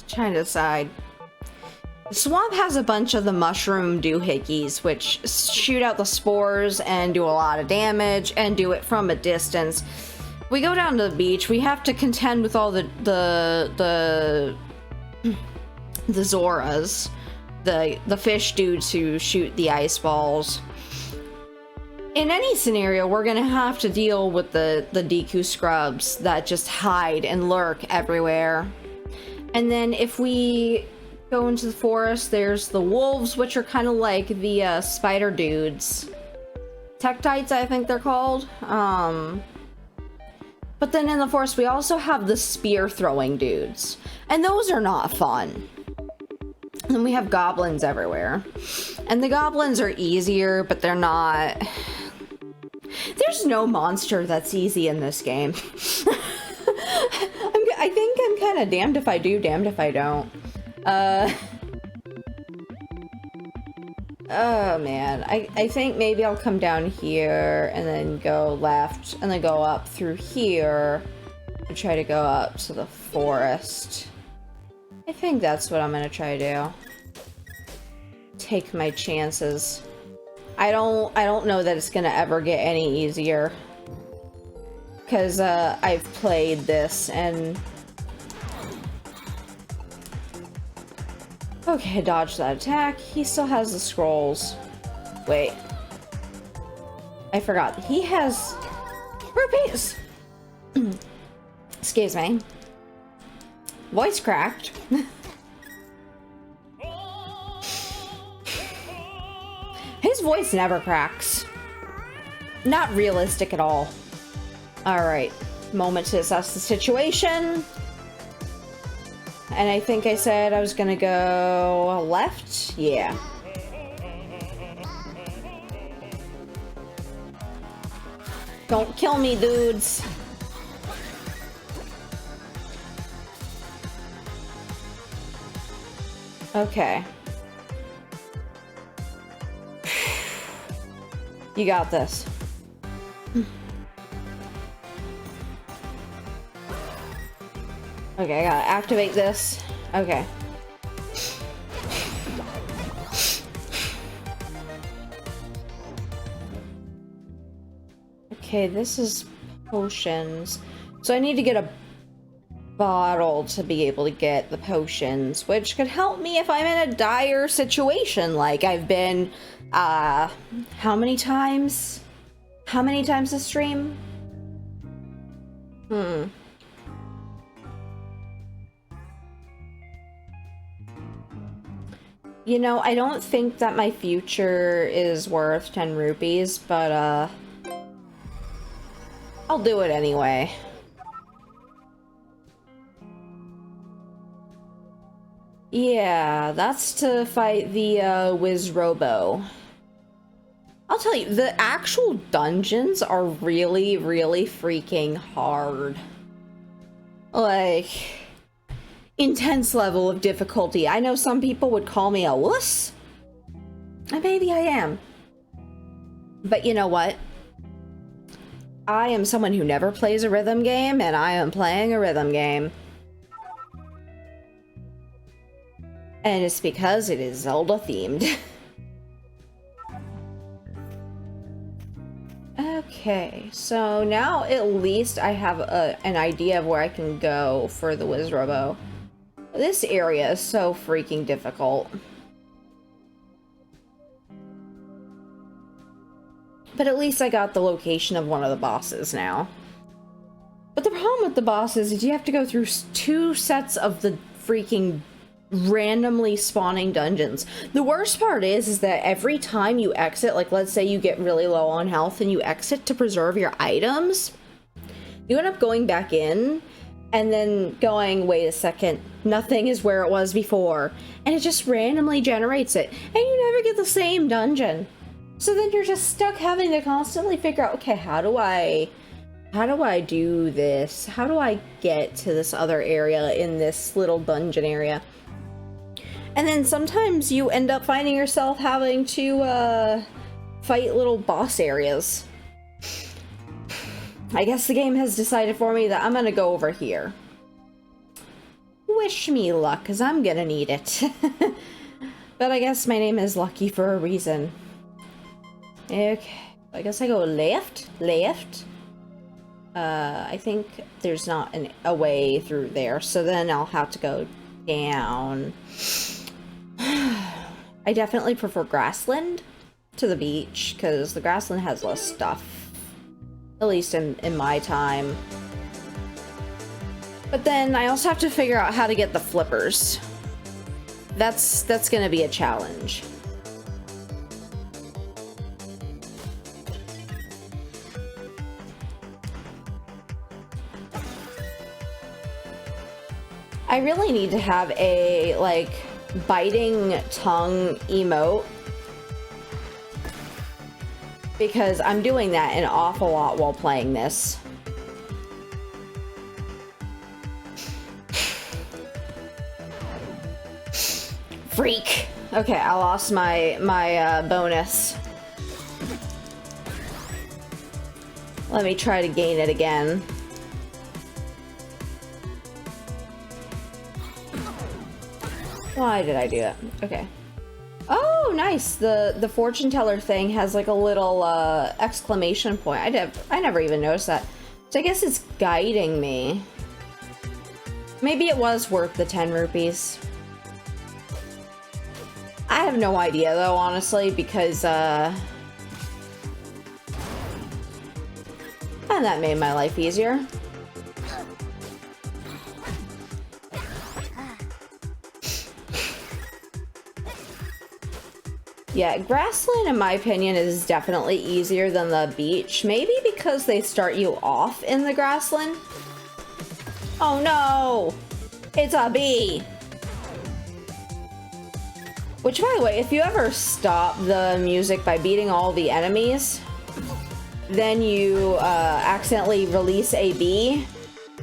Trying to decide. The swamp has a bunch of the mushroom doohickeys, which shoot out the spores and do a lot of damage and do it from a distance. We go down to the beach, we have to contend with all the the Zoras, the fish dudes who shoot the ice balls. In any scenario, we're gonna have to deal with the Deku scrubs that just hide and lurk everywhere. And then if we go into the forest, there's the wolves, which are kind of like the spider dudes. Tektites, I think they're called. But then in the forest, we also have the spear throwing dudes. And those are not fun. And we have goblins everywhere. And the goblins are easier, but they're not... There's no monster that's easy in this game. I think I'm kind of damned if I do, damned if I don't. Oh man, I think maybe I'll come down here and then go left and then go up through here and try to go up to the forest. I think that's what I'm gonna try to do. Take my chances. I don't know that it's gonna ever get any easier. Cause I've played this and... Okay, dodge that attack. He still has the scrolls. Wait. I forgot. He has rupees! Excuse me. Voice cracked. His voice never cracks. Not realistic at all. Alright. Moment to assess the situation. And I think I said I was gonna go left? Yeah. Don't kill me, dudes. Okay. You got this. Okay, I gotta activate this. Okay. Okay, this is potions. So I need to get a bottle to be able to get the potions, which could help me if I'm in a dire situation, like I've been, how many times? How many times this stream? You know, I don't think that my future is worth 10 rupees, but, I'll do it anyway. Yeah, that's to fight the, Wizrobo. I'll tell you, the actual dungeons are really, really freaking hard. Like... intense level of difficulty. I know some people would call me a wuss. And maybe I am. But you know what? I am someone who never plays a rhythm game, and I am playing a rhythm game. And it's because it is Zelda themed. Okay, so now at least I have an idea of where I can go for the Wizrobo. This area is so freaking difficult. But at least I got the location of one of the bosses now. But the problem with the bosses is you have to go through 2 sets of the freaking randomly spawning dungeons. The worst part is that every time you exit, like let's say you get really low on health and you exit to preserve your items, you end up going back in and then going, wait a second, nothing is where it was before. And it just randomly generates it. And you never get the same dungeon. So then you're just stuck having to constantly figure out, okay, how do I do this? How do I get to this other area in this little dungeon area? And then sometimes you end up finding yourself having to fight little boss areas. I guess the game has decided for me that I'm gonna go over here. Wish me luck, because I'm gonna need it. But I guess my name is Lucky for a reason. Okay, I guess I go left? Left? I think there's not a way through there, so then I'll have to go down. I definitely prefer grassland to the beach, because the grassland has less stuff. At least in my time. But then I also have to figure out how to get the flippers. That's gonna be a challenge. I really need to have a, like, biting tongue emote, because I'm doing that an awful lot while playing this. Freak! Okay, I lost my bonus. Let me try to gain it again. Why did I do that? Okay. Oh, nice. The fortune teller thing has like a little exclamation point. I never even noticed that. So I guess it's guiding me. Maybe it was worth the 10 rupees. I have no idea though, honestly, because and that made my life easier. Yeah, grassland, in my opinion, is definitely easier than the beach. Maybe because they start you off in the grassland. Oh no! It's a bee! Which, by the way, if you ever stop the music by beating all the enemies, then you accidentally release a bee,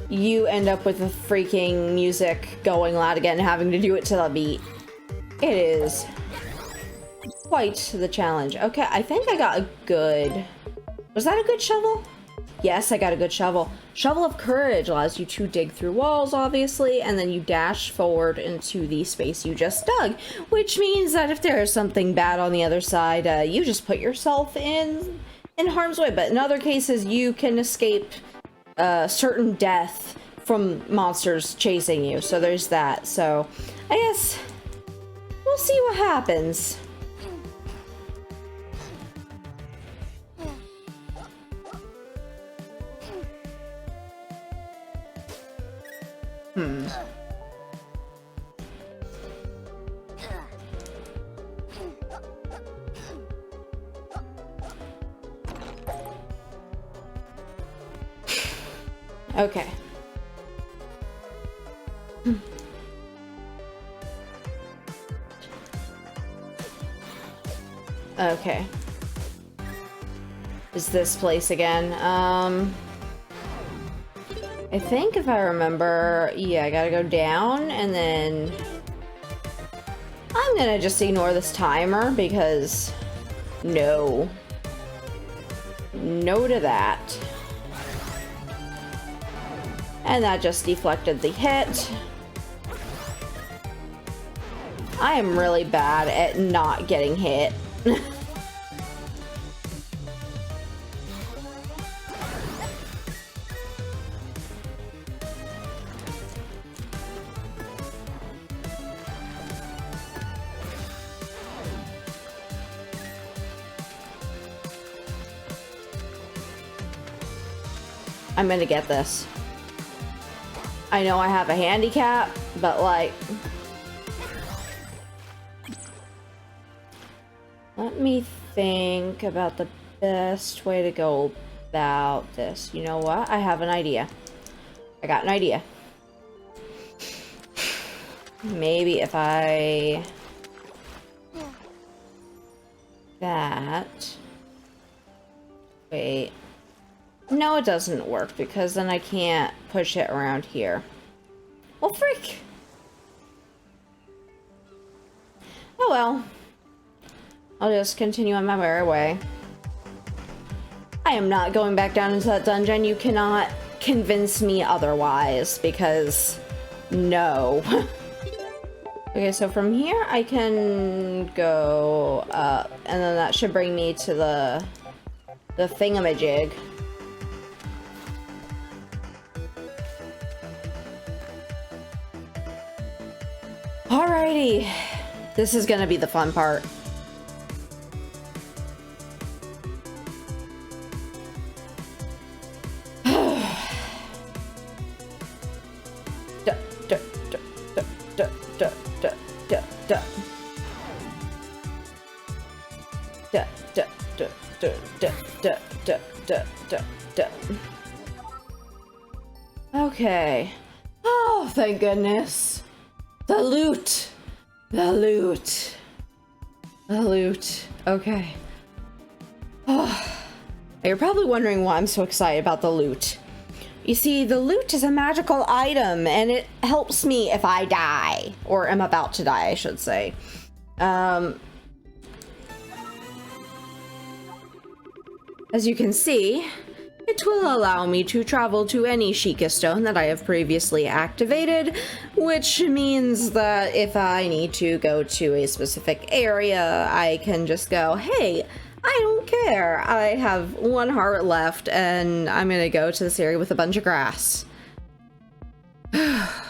you end up with the freaking music going loud again and having to do it to the beat. It is quite the challenge. Okay, I think I got a good... Was that a good shovel? Yes, I got a good shovel. Shovel of Courage allows you to dig through walls, obviously, and then you dash forward into the space you just dug, which means that if there is something bad on the other side, you just put yourself in harm's way. But in other cases, you can escape certain death from monsters chasing you. So there's that. So I guess we'll see what happens. Okay. Okay. Is this place again? I think if I remember, yeah, I gotta go down and then I'm gonna just ignore this timer because no. No to that. And that just deflected the hit. I am really bad at not getting hit. I'm gonna get this. I know I have a handicap, but like... Let me think about the best way to go about this. You know what? I have an idea. I got an idea. Maybe if I... That... Wait... No, it doesn't work because then I can't push it around here. Well, freak! Oh well. I'll just continue on my merry way. I am not going back down into that dungeon. You cannot convince me otherwise because no. Okay, so from here I can go up and then that should bring me to the thingamajig. Alrighty. This is gonna be the fun part. Okay. Oh, thank goodness. The loot. The loot. The loot. Okay. Oh. You're probably wondering why I'm so excited about the loot. You see, the loot is a magical item, and it helps me if I die. Or am about to die, I should say. As you can see, it will allow me to travel to any Sheikah stone that I have previously activated, which means that if I need to go to a specific area, I can just go, hey, I don't care. I have 1 heart left, and I'm gonna go to this area with a bunch of grass. Okay.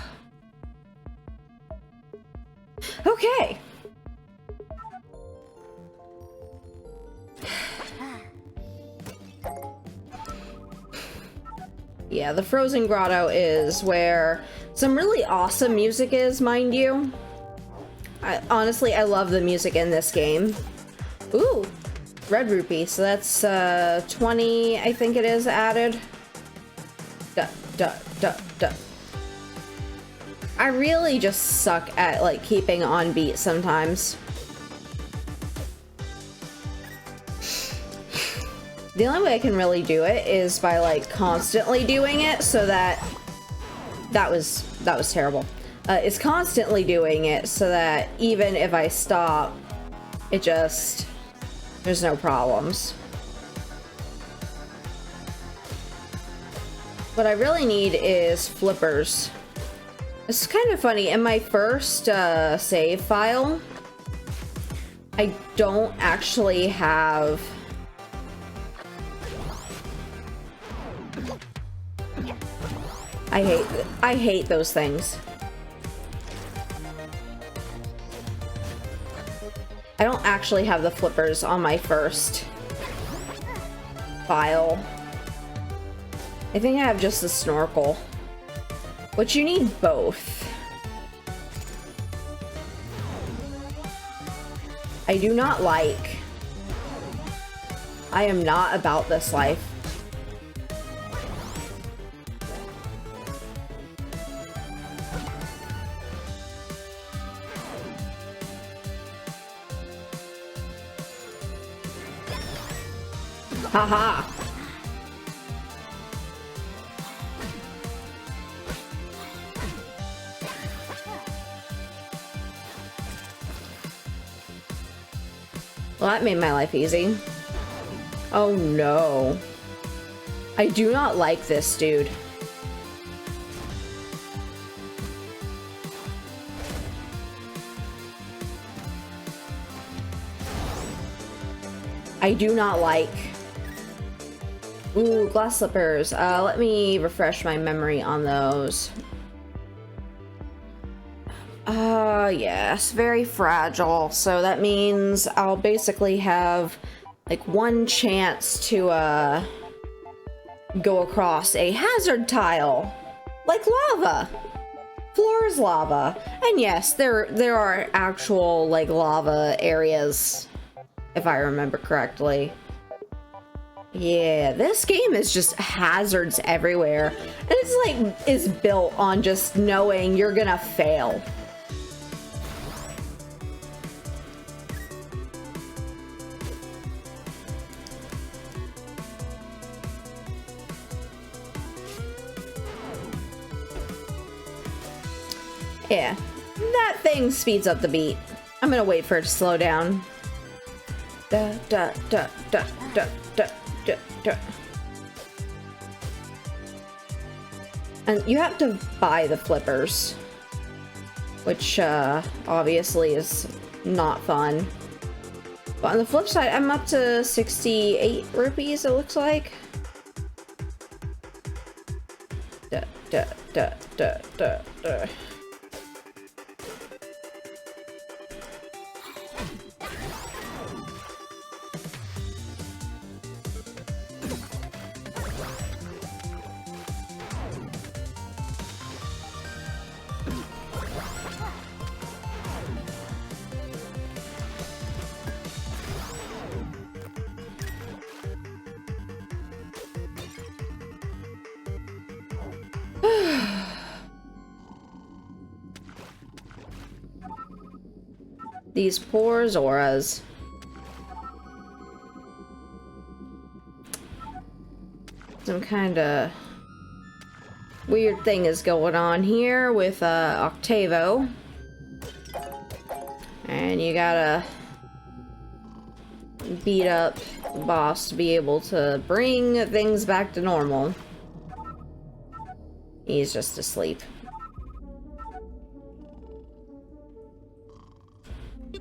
Yeah, the Frozen Grotto is where some really awesome music is, mind you. Honestly, I love the music in this game. Ooh, red rupee. So that's 20, I think it is, added. Duh, duh, duh, duh. I really just suck at, like, keeping on beat sometimes. The only way I can really do it is by, like, constantly doing it, so that was terrible. It's constantly doing it so that even if I stop, there's no problems. What I really need is flippers. It's kind of funny, in my first save file, I don't actually have... I hate those things. I don't actually have the flippers on my first file. I think I have just the snorkel, which you need both. I do not like. I am not about this life. Haha. Well, that made my life easy. Oh no. I do not like this dude. I do not like. Ooh, glass slippers. Let me refresh my memory on those. Yes, very fragile. So that means I'll basically have like 1 chance to go across a hazard tile, like lava. Floor is lava, and yes, there are actual like lava areas, if I remember correctly. Yeah, this game is just hazards everywhere, and it's like is built on just knowing you're gonna fail. Yeah, that thing speeds up the beat. I'm gonna wait for it to slow down. Da da da da da da da da. And you have to buy the flippers, which obviously is not fun. But on the flip side, I'm up to 68 rupees, it looks like. Da da da da da da. These poor Zoras. Some kind of weird thing is going on here with Octavo. And you gotta beat up the boss to be able to bring things back to normal. He's just asleep.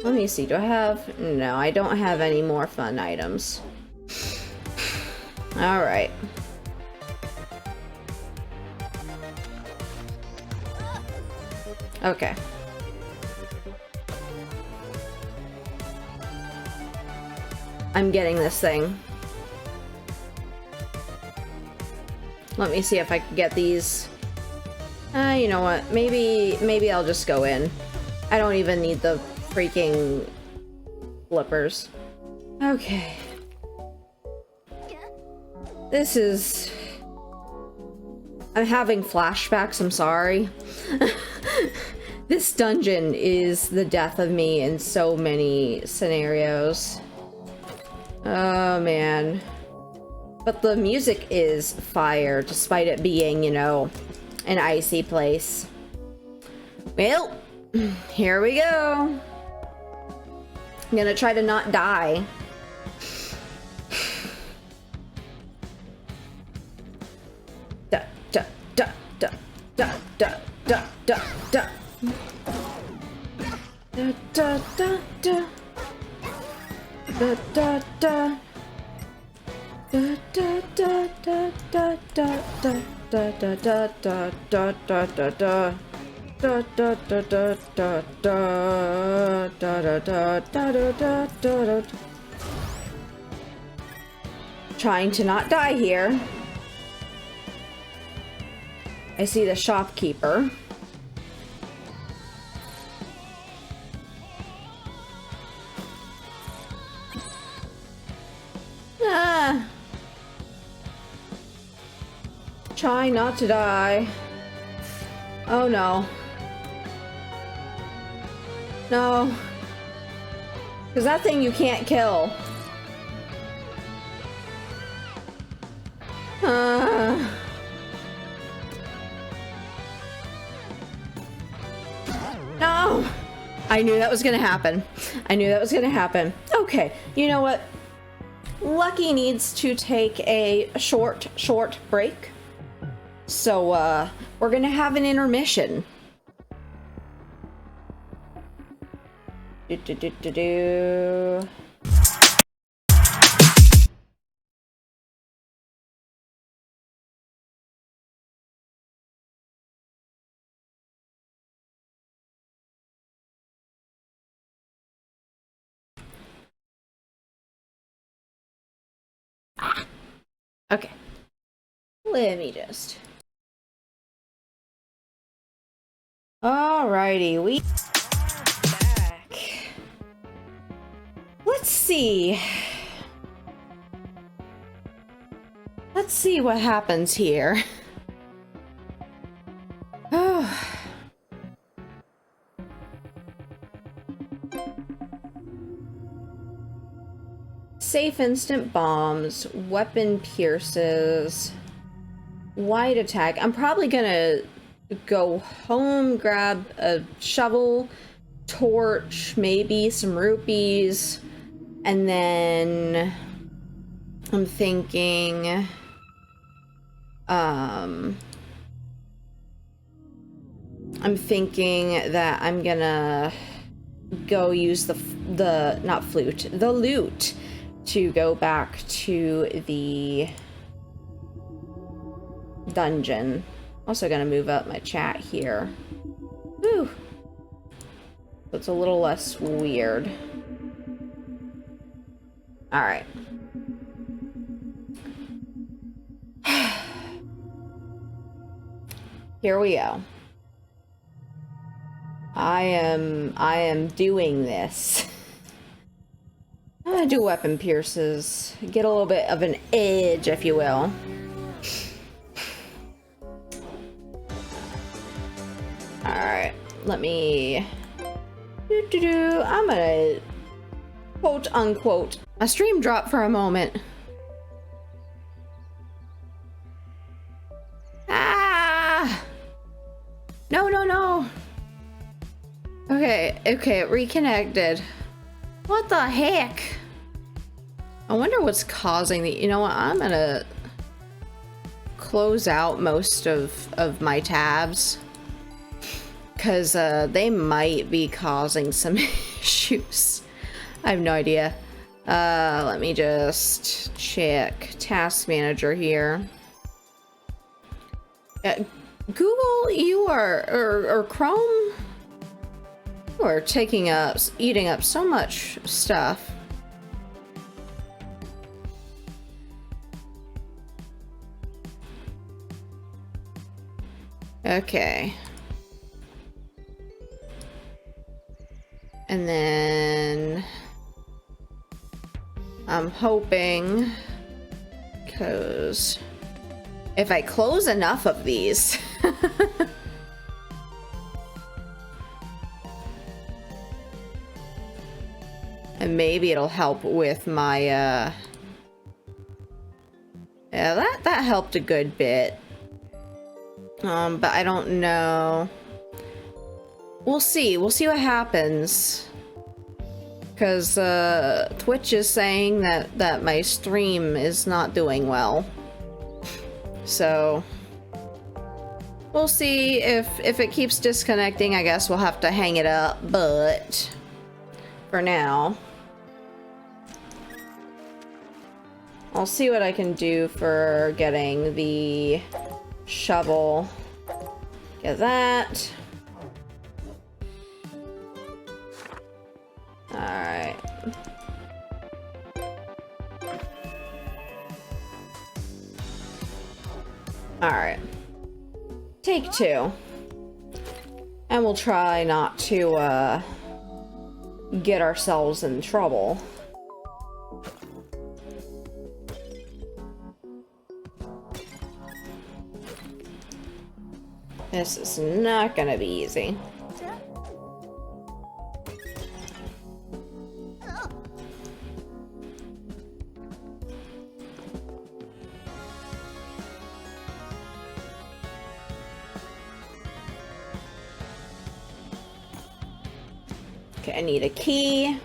Let me see, do I have... No, I don't have any more fun items. Alright. Okay. I'm getting this thing. Let me see if I can get these. You know what? Maybe I'll just go in. I don't even need the freaking flippers. Okay. This is... I'm having flashbacks, I'm sorry. This dungeon is the death of me in so many scenarios. Oh man. But the music is fire, despite it being, you know, an icy place. Well, here we go. I'm gonna try to not die. Da da da da da da da da da da da da da da da da. Da da da da da da da da da da da da da da da. Da da da da da da da da da da da da da. Trying to not die here. I see the shopkeeper. Ah. Try not to die. Oh no. No. Because that thing you can't kill. No! I knew that was gonna happen. I knew that was gonna happen. Okay, you know what? Lucky needs to take a short break. So, we're gonna have an intermission. Do. Okay. Let me just... Alrighty, we are back. Let's see. Let's see what happens here. Oh. Safe instant bombs, weapon pierces, wide attack. I'm probably gonna go home, grab a shovel, torch, maybe some rupees, and then I'm thinking that I'm gonna go use the loot to go back to the dungeon. Also gonna move up my chat here. Whew. So it's a little less weird. Alright. Here we go. I am doing this. I'm gonna do weapon pierces. Get a little bit of an edge, if you will. let me... I'm gonna... quote unquote. My stream dropped for a moment. Ah! No, no, no. Okay, okay, it reconnected. What the heck? I wonder what's causing the... You know what? I'm gonna close out most of my tabs. Because they might be causing some issues. I have no idea. Let me just check Task Manager here. Google, you are, or Chrome, you are eating up so much stuff. Okay. And then I'm hoping, because if I close enough of these, and maybe it'll help with my, yeah, that helped a good bit. But I don't know. We'll see what happens. Because, Twitch is saying that my stream is not doing well. So, we'll see if it keeps disconnecting. I guess we'll have to hang it up, but for now, I'll see what I can do for getting the shovel. Get that. Alright. Alright. Take two. And we'll try not to, get ourselves in trouble. This is not gonna be easy. Okay, I need a key.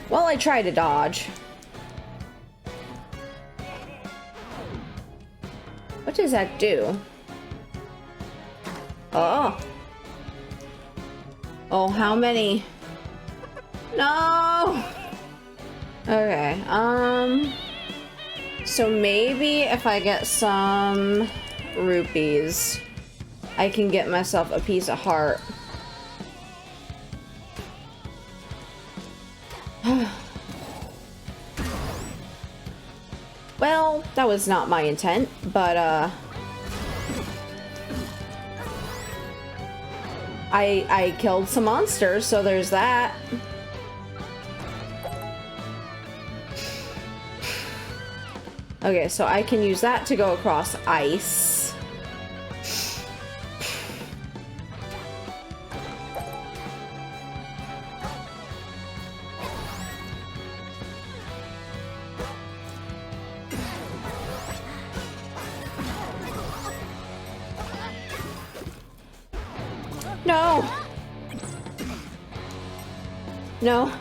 Well, I tried to dodge. What does that do? Oh. Oh, how many? No! Okay, so maybe if I get some rupees, I can get myself a piece of heart. Well, that was not my intent, but, I killed some monsters, so there's that. Okay, so I can use that to go across ice. No! No.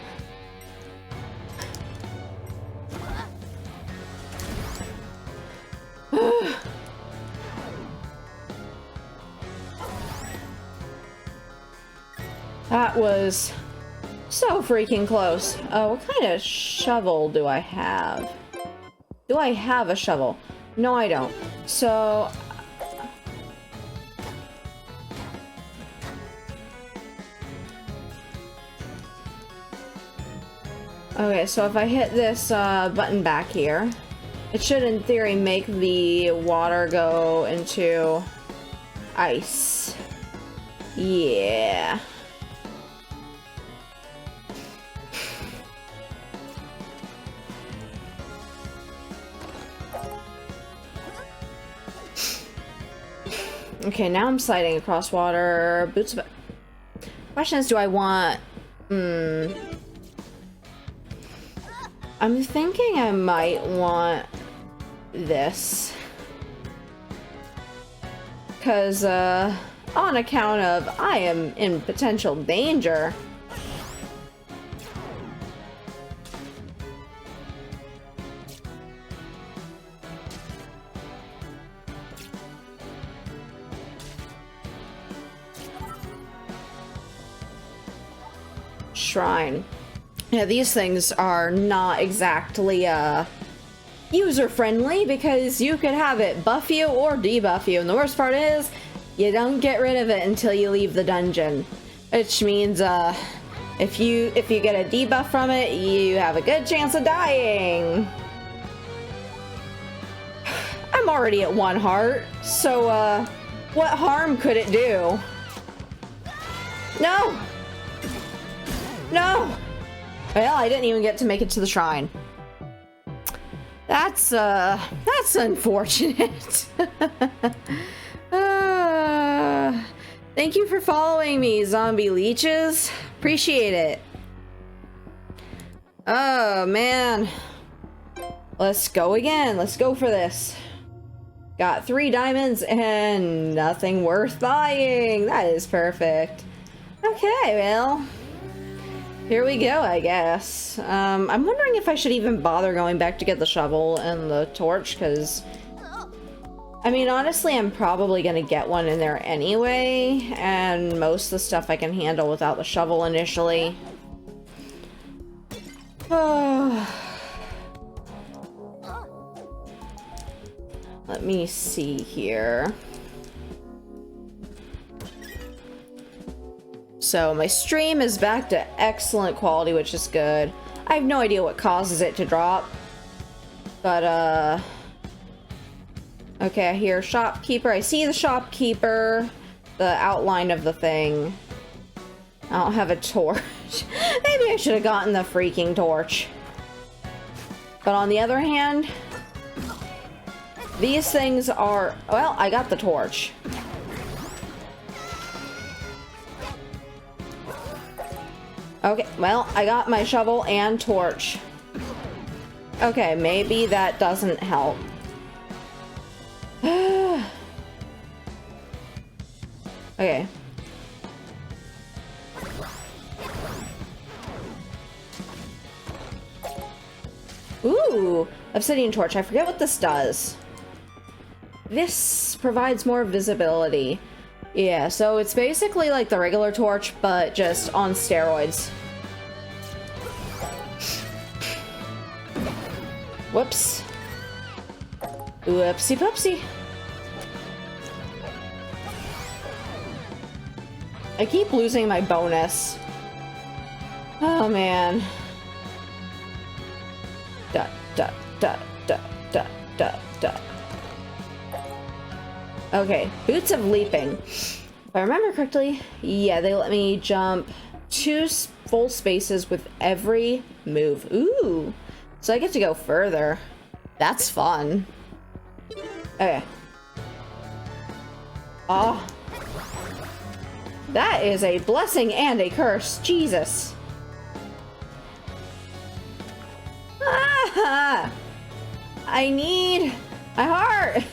That was so freaking close. What kind of shovel do I have? Do I have a shovel? No, I don't. So... okay, so if I hit this button back here, it should in theory make the water go into ice. Yeah. Okay, now I'm sliding across water. Boots of... Question is, do I want... I'm thinking I might want this. Because, on account of I am in potential danger. Shrine. Yeah, these things are not exactly user-friendly because you could have it buff you or debuff you, and the worst part is you don't get rid of it until you leave the dungeon, which means if you get a debuff from it, you have a good chance of dying. I'm already at 1 heart, so what harm could it do? No! No! Well, I didn't even get to make it to the shrine. That's unfortunate. Thank you for following me, zombie leeches. Appreciate it. Oh, man. Let's go again. Let's go for this. Got 3 diamonds and nothing worth buying. That is perfect. Okay, well... here we go, I guess. I'm wondering if I should even bother going back to get the shovel and the torch, because... I mean, honestly, I'm probably gonna get one in there anyway, and most of the stuff I can handle without the shovel initially. Let me see here. So my stream is back to excellent quality, which is good. I have no idea what causes it to drop. But, okay, I hear shopkeeper. I see the shopkeeper. The outline of the thing. I don't have a torch. Maybe I should have gotten the freaking torch. But on the other hand, these things are... well, I got the torch. Okay, well, I got my shovel and torch. Okay, maybe that doesn't help. Okay. Ooh, obsidian torch. I forget what this does. This provides more visibility. Yeah, so it's basically like the regular torch, but just on steroids. Whoops. Whoopsie poopsie. I keep losing my bonus. Oh man. Da da da da da da da. Okay, boots of leaping. If I remember correctly, yeah, they let me jump 2 full spaces with every move. Ooh, so I get to go further. That's fun. Okay. Oh. That is a blessing and a curse. Jesus. Ah! I need my heart.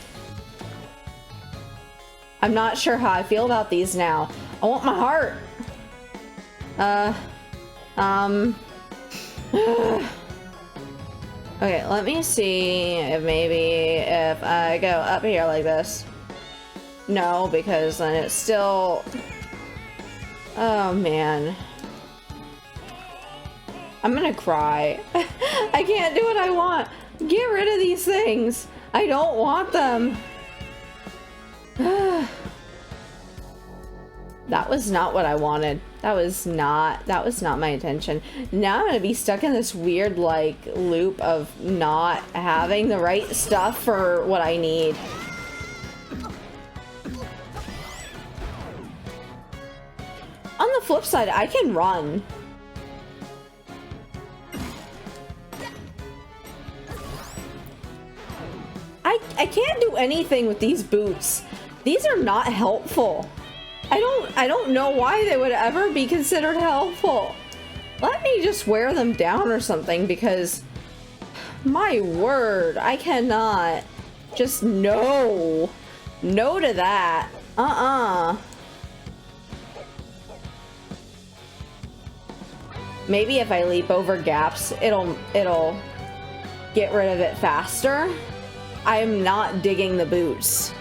I'm not sure how I feel about these now. I want my heart. Okay, let me see if maybe if I go up here like this. No, because then it's still... oh, man. I'm gonna cry. I can't do what I want. Get rid of these things. I don't want them. That was not what I wanted. That was not my intention. Now I'm gonna be stuck in this weird like loop of not having the right stuff for what I need. On the flip side, I can run. I can't do anything with these boots. These are not helpful. I don't know why they would ever be considered helpful. Let me just wear them down or something, because my word, I cannot. Just no. No to that. Maybe if I leap over gaps, it'll get rid of it faster. I'm not digging the boots.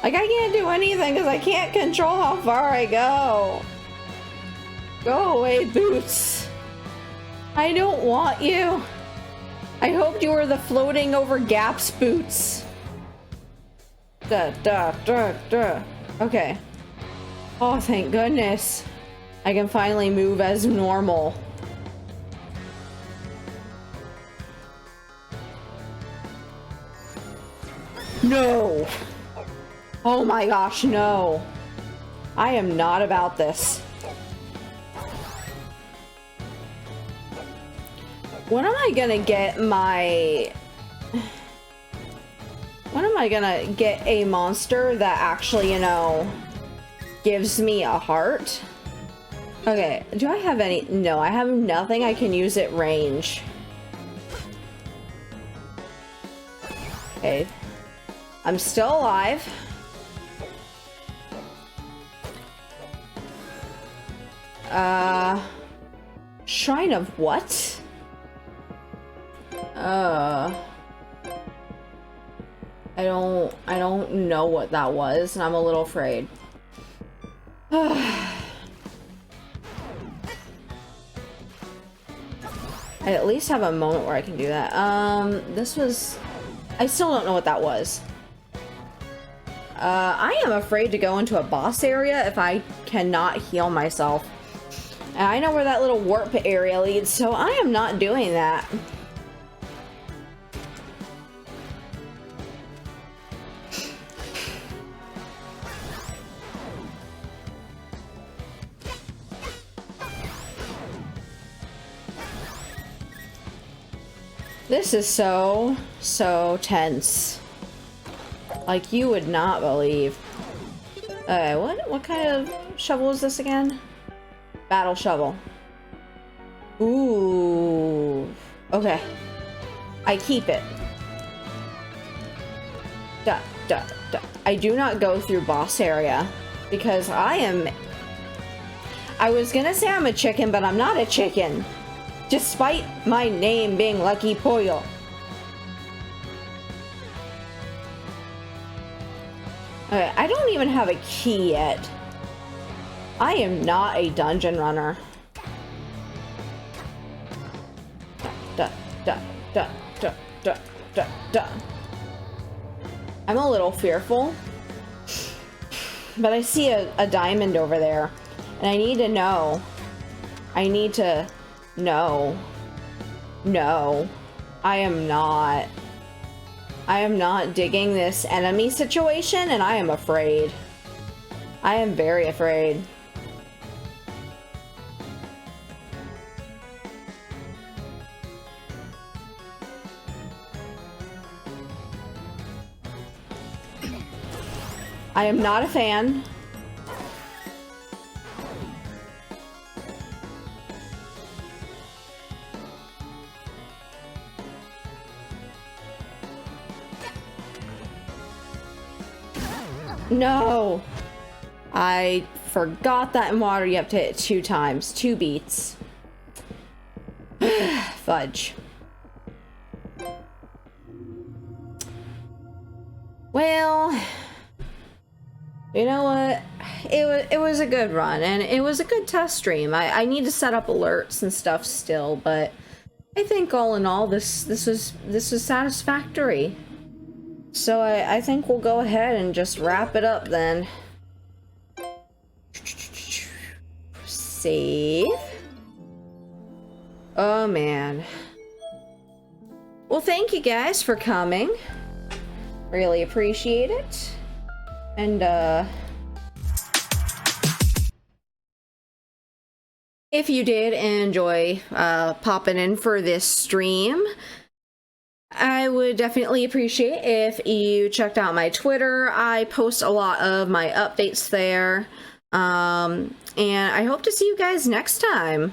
Like, I can't do anything because I can't control how far I go. Go away, boots. I don't want you. I hoped you were the floating over gaps boots. Okay. Oh, thank goodness. I can finally move as normal. No. Oh my gosh, no. I am not about this. When am I gonna get my... When am I gonna get a monster that actually, you know, gives me a heart? Okay, do I have any? No, I have nothing I can use at range. Okay. I'm still alive. Shrine of what? I don't know what that was, and I'm a little afraid. I at least have a moment where I can do that. This was... I still don't know what that was. I am afraid to go into a boss area if I cannot heal myself. And I know where that little warp area leads, so I am not doing that. This is so tense. Like, you would not believe. What kind of shovel is this again? Battle shovel. Ooh. Okay. I keep it. I do not go through boss area because I was gonna say I'm a chicken, but I'm not a chicken. Despite my name being Lucky Pollo. Okay, I don't even have a key yet. I am not a dungeon runner. I'm a little fearful. But I see a diamond over there. And I need to know. I need to... No. No. I am not digging this enemy situation, and I am afraid. I am very afraid. I am not a fan. No! I forgot that in water you have to hit it 2 times. 2 beats. Fudge. Well, you know what? It was a good run, and it was a good test stream. I need to set up alerts and stuff still, but I think all in all this was satisfactory. So I think we'll go ahead and just wrap it up then. Save. Oh man. Well, thank you guys for coming. Really appreciate it. And If you did enjoy popping in for this stream, I would definitely appreciate if you checked out my Twitter. I post a lot of my updates there. And I hope to see you guys next time.